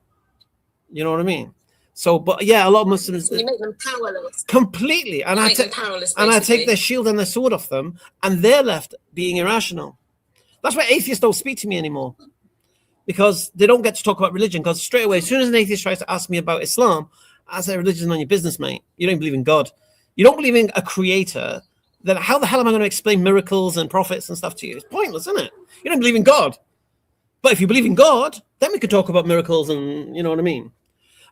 You know what I mean? So, but yeah, a lot of Muslims, you make them powerless completely, and I take their shield and their sword off them, and they're left being irrational. That's why atheists don't speak to me anymore, because they don't get to talk about religion. Because straight away, as soon as an atheist tries to ask me about Islam, I say, religion's none of your business, mate. You don't believe in God. You don't believe in a creator. Then how the hell am I going to explain miracles and prophets and stuff to you? It's pointless, isn't it? You don't believe in God. But if you believe in God, then we could talk about miracles and you know what I mean.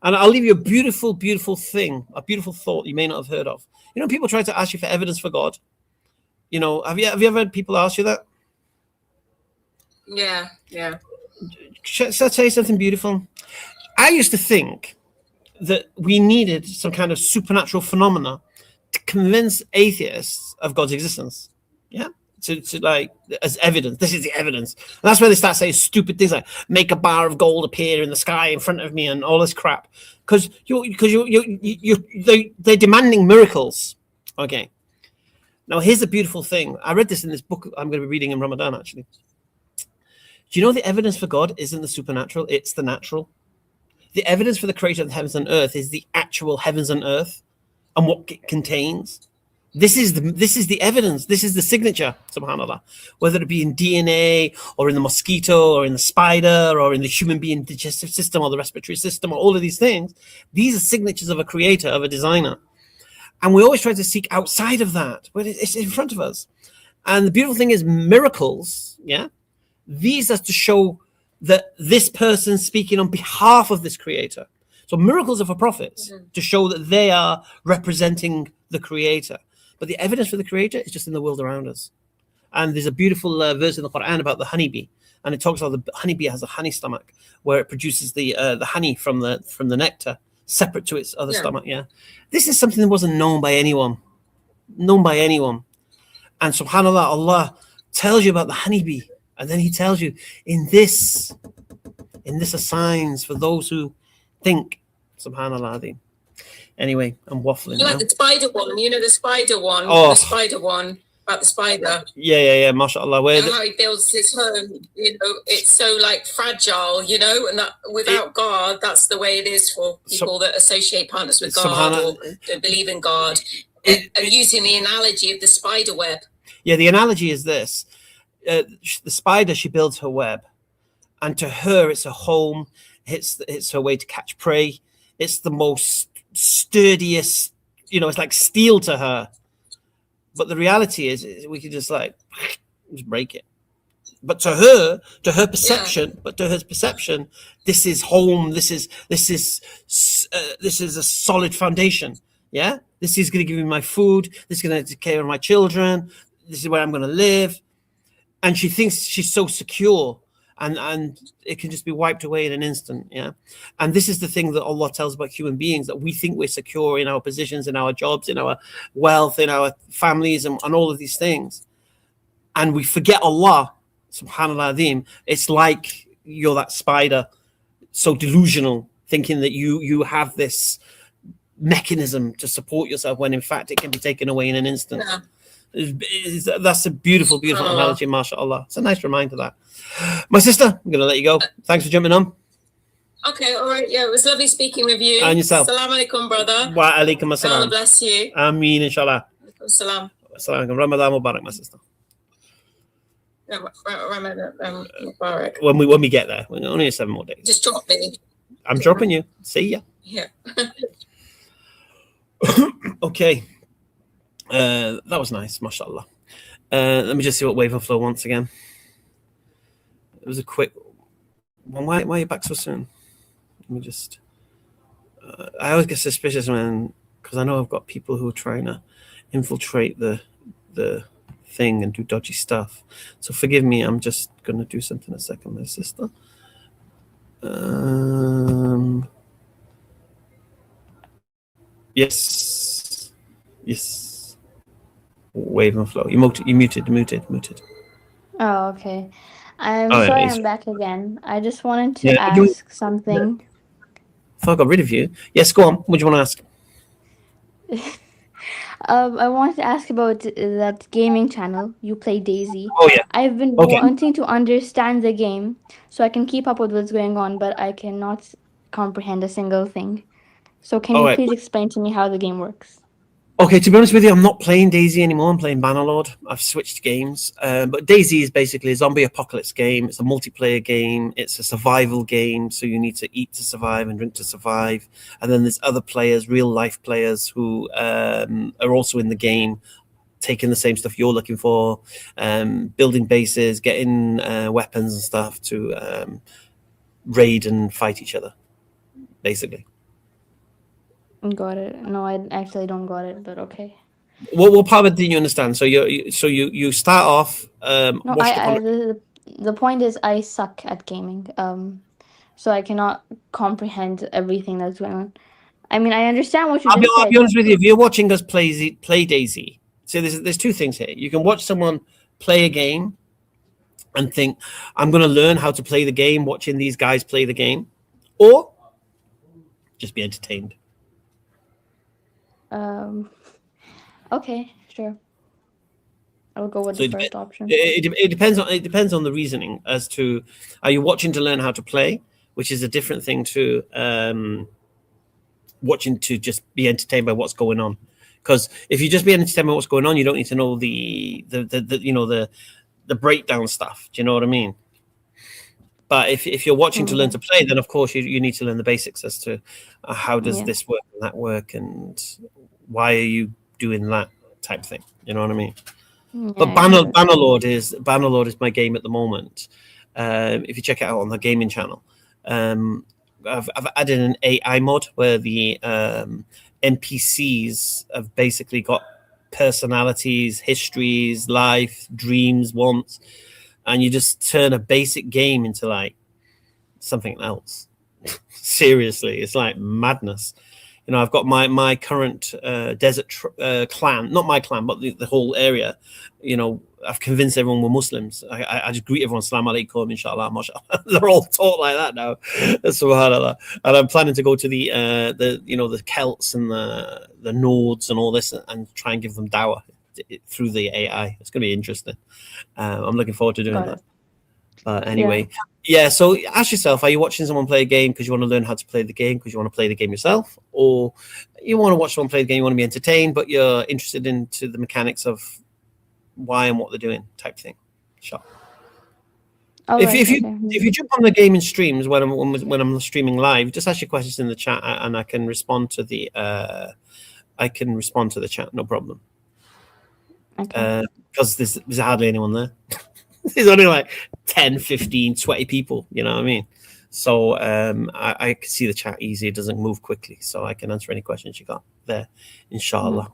And I'll leave you a beautiful, beautiful thing, a beautiful thought you may not have heard of. You know, people try to ask you for evidence for God. You know, have you ever had people ask you that? Yeah. Shall I tell you something beautiful? I used to think that we needed some kind of supernatural phenomena to convince atheists of God's existence. Yeah. To like as evidence. This is the evidence. And that's where they start saying stupid things like make a bar of gold appear in the sky in front of me and all this crap. Because they're demanding miracles. Okay. Now here's the beautiful thing. I read this in this book I'm going to be reading in Ramadan actually. Do you know the evidence for God isn't the supernatural, it's the natural? The evidence for the creator of the heavens and earth is the actual heavens and earth and what it contains. This is the evidence. This is the signature, subhanAllah. Whether it be in DNA or in the mosquito or in the spider or in the human being digestive system or the respiratory system or all of these things, these are signatures of a creator, of a designer. And we always try to seek outside of that, but it's in front of us. And the beautiful thing is miracles, yeah? These are to show that this person's speaking on behalf of this creator. So miracles are for prophets to show that they are representing the creator. But the evidence for the creator is just in the world around us. And there's a beautiful verse in the Quran about the honeybee. And it talks about the honeybee has a honey stomach where it produces the honey from the nectar separate to its other stomach. Yeah. This is something that wasn't known by anyone. And subhanAllah, Allah tells you about the honeybee. And then he tells you in this are signs for those who think. Subhanallah. Anyway, I'm waffling. Like the spider one, the spider one. Oh. The spider one about the spider. Yeah, mashallah. Where how he builds his home, it's so like fragile, and that without God, that's the way it is for people that associate partners with God or don't believe in God. And using the analogy of the spider web. Yeah, the analogy is this. The spider, she builds her web. And to her, it's a home. It's her way to catch prey. It's the most sturdiest, it's like steel to her. But the reality is we can just break it. But to her perception, this is home. This is a solid foundation. Yeah, this is going to give me my food. This is going to take care of my children. This is where I'm going to live. And she thinks she's so secure. And it can just be wiped away in an instant, yeah. And this is the thing that Allah tells about human beings, that we think we're secure in our positions, in our jobs, in our wealth, in our families, and all of these things. And we forget Allah, subhanallah azim. It's like you're that spider, so delusional, thinking that you have this mechanism to support yourself when in fact it can be taken away in an instant. Yeah. That's a beautiful analogy, mashallah. It's a nice reminder that. My sister, I'm going to let you go. Thanks for jumping on. Okay, all right. Yeah, it was lovely speaking with you. And yourself. Salam alaikum, brother. Wa alaikum Allah assalam. bless you. Ameen, inshallah. Salam. Assalamu alaikum. Ramadan Mubarak, my sister. Ramadan Mubarak. When we get there, we're only 7 more days. Just drop me. I'm dropping you. See ya. Yeah. Okay. That was nice, mashallah. Let me just see what Wave and Flow wants again. It was a quick one. Why are you back so soon? Let me just. I always get suspicious when, because I know I've got people who are trying to infiltrate the thing and do dodgy stuff. So forgive me. I'm just gonna do something a second, my sister. Yes. Wave and Flow. You muted. Oh, okay. I'm Oh, yeah, sorry it's- I'm back again. I just wanted to Yeah, you- ask something. If I got rid of you. Yes, go on. What do you want to ask? I wanted to ask about that gaming channel. You play Daisy. Oh yeah. I've been Okay. wanting to understand the game so I can keep up with what's going on, but I cannot comprehend a single thing. So can you Alright. please explain to me how the game works? Okay, to be honest with you, I'm not playing Daisy anymore. I'm playing Bannerlord. I've switched games. But Daisy is basically a zombie apocalypse game. It's a multiplayer game. It's a survival game. So you need to eat to survive and drink to survive. And then there's other players, real life players, who are also in the game, taking the same stuff you're looking for, building bases, getting weapons and stuff to raid and fight each other, basically. Got it. No, I actually don't got it, but okay. What part of it didn't you understand? So you start off. No, watch the the point is I suck at gaming. So I cannot comprehend everything that's going on. I mean, I understand what you I'll just be said. honest with you. If you're watching us play Daisy, so there's two things here. You can watch someone play a game and think, I'm going to learn how to play the game watching these guys play the game, or just be entertained. Okay, sure. I'll go with So the first option. It depends on the reasoning as to, are you watching to learn how to play, which is a different thing to watching to just be entertained by what's going on. Because if you just be entertained by what's going on, you don't need to know the breakdown stuff. Do you know what I mean? But if you're watching to learn to play, then of course you need to learn the basics as to how does this work and that work, and why are you doing that type thing. You know what I mean? But Bannerlord is my game at the moment. If you check it out on the gaming channel, I've added an AI mod where the NPCs have basically got personalities, histories, life, dreams, wants, and you just turn a basic game into like something else. Seriously, it's like madness. You know, I've got my current desert clan, not my clan, but the whole area. You know, I've convinced everyone we're Muslims. I just greet everyone, Salam alaikum, inshallah, mashallah. They're all taught like that now. Subhanallah. And I'm planning to go to the Celts and the Nords and all this and try and give them dawah through the AI. It's going to be interesting. I'm looking forward to doing that. But anyway, yeah. So ask yourself, are you watching someone play a game because you want to learn how to play the game, because you want to play the game yourself, or you want to watch someone play the game, you want to be entertained, but you're interested into the mechanics of why and what they're doing type thing. Sure. If you jump on the gaming streams when I'm streaming live, just ask your questions in the chat and I can respond to the chat, no problem. Okay. Because there's hardly anyone there. There's only like 10, 15, 20 people, you know what I mean? So I can see the chat easy. It doesn't move quickly. So I can answer any questions you got there, inshallah.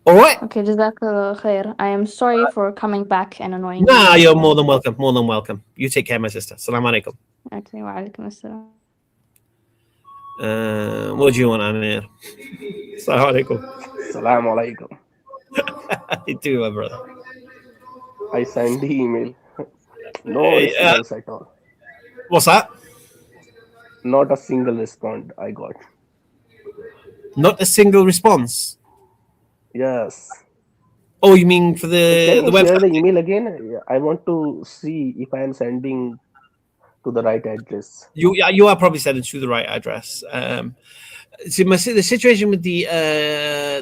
All right. Okay, Jazakallah khair. I am sorry for coming back and annoying you. Nah, you're more than welcome. More than welcome. You take care, my sister. Salam alaikum. Okay, wa alaikum assalam. What do you want, Amir? Salam alaikum. Salam alaikum. How you doing, my brother? I sent the email. No response at all. What's that? Not a single response I got. Not a single response. Yes. Oh, you mean for Can the you share the website? email again? Yeah, I want to see if I am sending to the right address. You are probably sending to the right address. See, the situation with the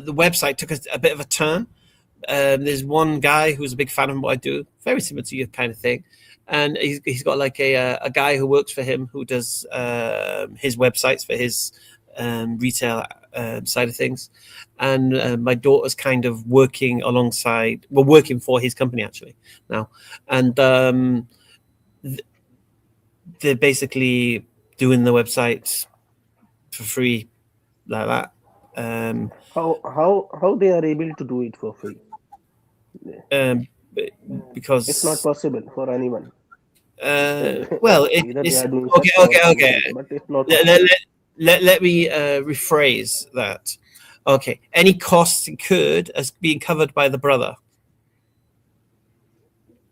website took a bit of a turn. There's one guy who's a big fan of what I do, very similar to your kind of thing, and he's got like a guy who works for him who does his websites for his retail side of things, and my daughter's kind of working alongside. We're working for his company actually now, and they're basically doing the websites for free like that. How they are able to do it for free? Um, It's not because possible for anyone. well, Either they it's are doing okay, such or okay, okay. something, but it's not Let, possible. let, let me rephrase that. Okay, any costs incurred as being covered by the brother.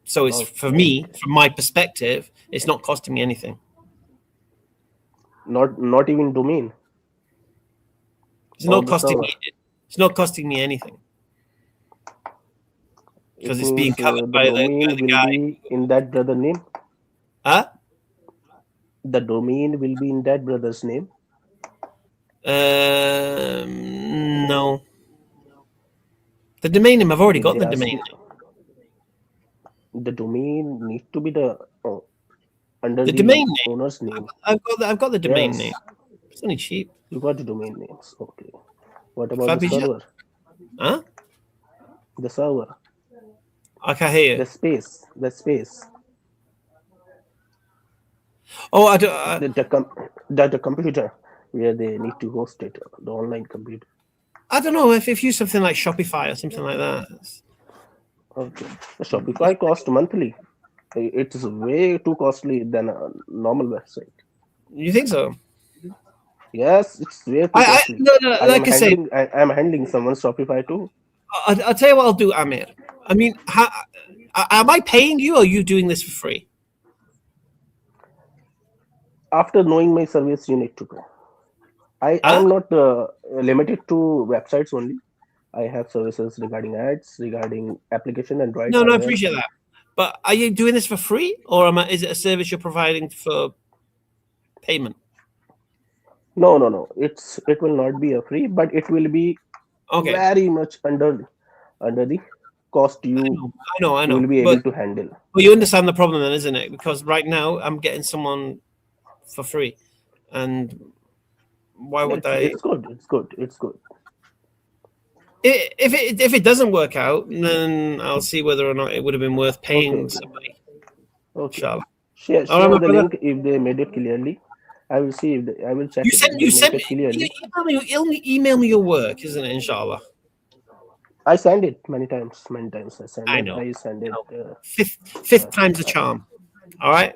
So it's for Okay. me, from my perspective, it's not costing me anything. Not even domain It's or not the costing server. me. It's not costing me anything because It it's being means covered the by domain the will guy. be in that brother name. Huh? The domain will be in that brother's name. No. The domain name. I've already Did got they the ask domain you? name. The domain needs to be the under The the domain name. owner's name. I've got the domain name. Yes, It's only cheap. you got the domain names. Okay. What about the Fabija? server? Huh? The server, I can't hear you. the space, Oh, I the computer where they need to host it, the online computer. don't know if you use something like Shopify or something like that. Okay. The Shopify cost monthly. It is way too costly than a normal website. You think so? Yes, it's way too costly. No, like I say, I am handling someone's Shopify too. I'll tell you what I'll do, Amir. I mean, am I paying you or are you doing this for free? After knowing my service, you need to go. I Huh? am not limited to websites only. I have services regarding ads, regarding application, Android, No, I iOS. appreciate that. But are you doing this for free or is it a service you're providing for payment? No. It will not be a free, but it will be Okay. very much under the cost I you know. will be But able to handle. you understand the problem then, isn't it? Because right now I'm getting someone for free. And why would I? It's good. It's good. It's good. If it doesn't work out, then I'll see whether or not it would have been worth paying Okay. somebody. Okay. Inshallah. Share All right, my the brother. link if they made it clearly. I will see if I will check You it sent if you they make sent it clearly. email me your work, isn't it? Inshallah. I send it many times. Many times I send I it. know. I send it. Fifth time's the charm. All right.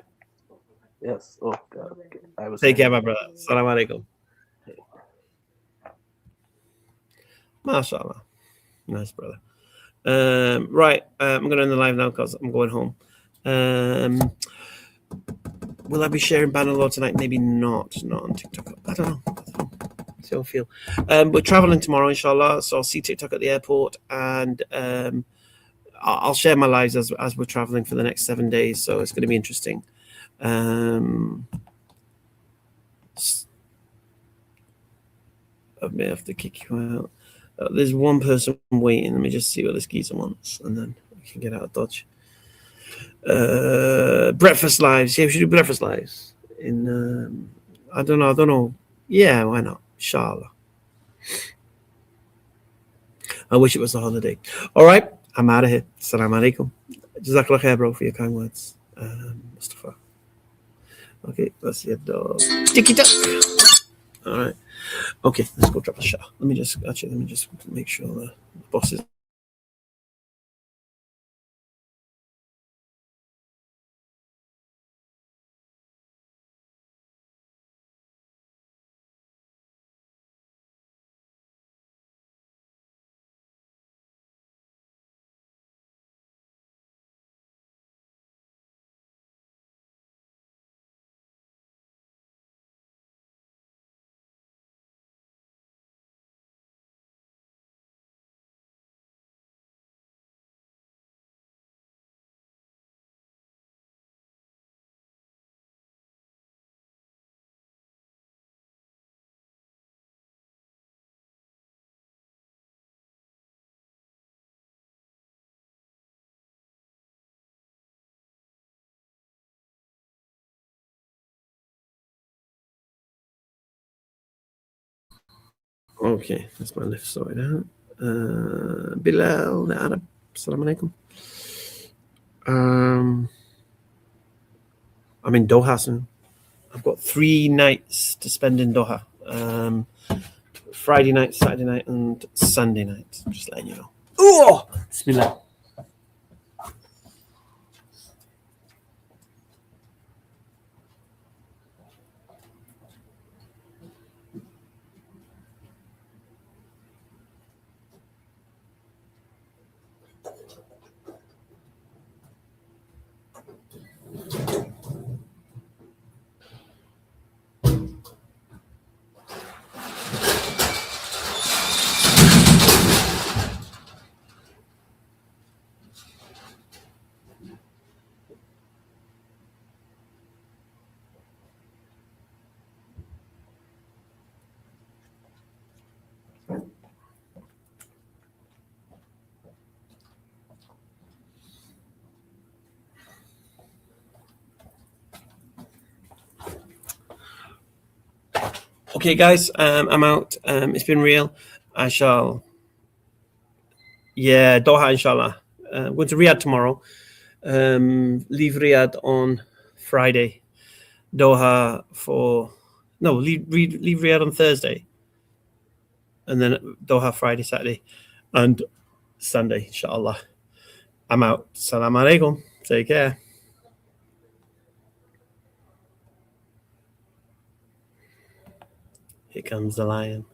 Yes. Okay. Okay. I will Take send care, it. my brother. Assalamu alaikum. MashaAllah. Nice, brother. Right. I'm going to end the live now because I'm going home. Will I be sharing Bannerlord tonight? Maybe not. Not on TikTok. I don't know. See how I feel. We're traveling tomorrow, inshallah. So I'll see TikTok at the airport, and I'll share my lives as we're traveling for the next 7 days. So it's going to be interesting. I may have to kick you out. There's one person waiting. Let me just see what this geezer wants, and then we can get out of Dodge. Breakfast lives. Yeah, we should do breakfast lives. I don't know. Yeah, why not? Inshallah. I wish it was a holiday. All right, I'm out of here. Assalamu alaikum. Jazakallah khair, bro, for your kind words. Mustafa. Okay, let's see it. Sticky duck. All right. Okay, let's go drop a shot. Let me just make sure the boss is Okay, that's my lift sorted out. Bilal, the Arab. Assalamu alaikum. I'm in Doha soon. I've got 3 nights to spend in Doha. Friday night, Saturday night, and Sunday night. Just letting you know. Oh, Bismillah. Okay, guys, I'm out. It's been real. I shall. Yeah, Doha, inshallah. Going to Riyadh tomorrow. Leave Riyadh on Friday. Doha for. No, leave Riyadh on Thursday. And then Doha Friday, Saturday, and Sunday, inshallah. I'm out. Salam alaikum. Take care. Here comes the lion.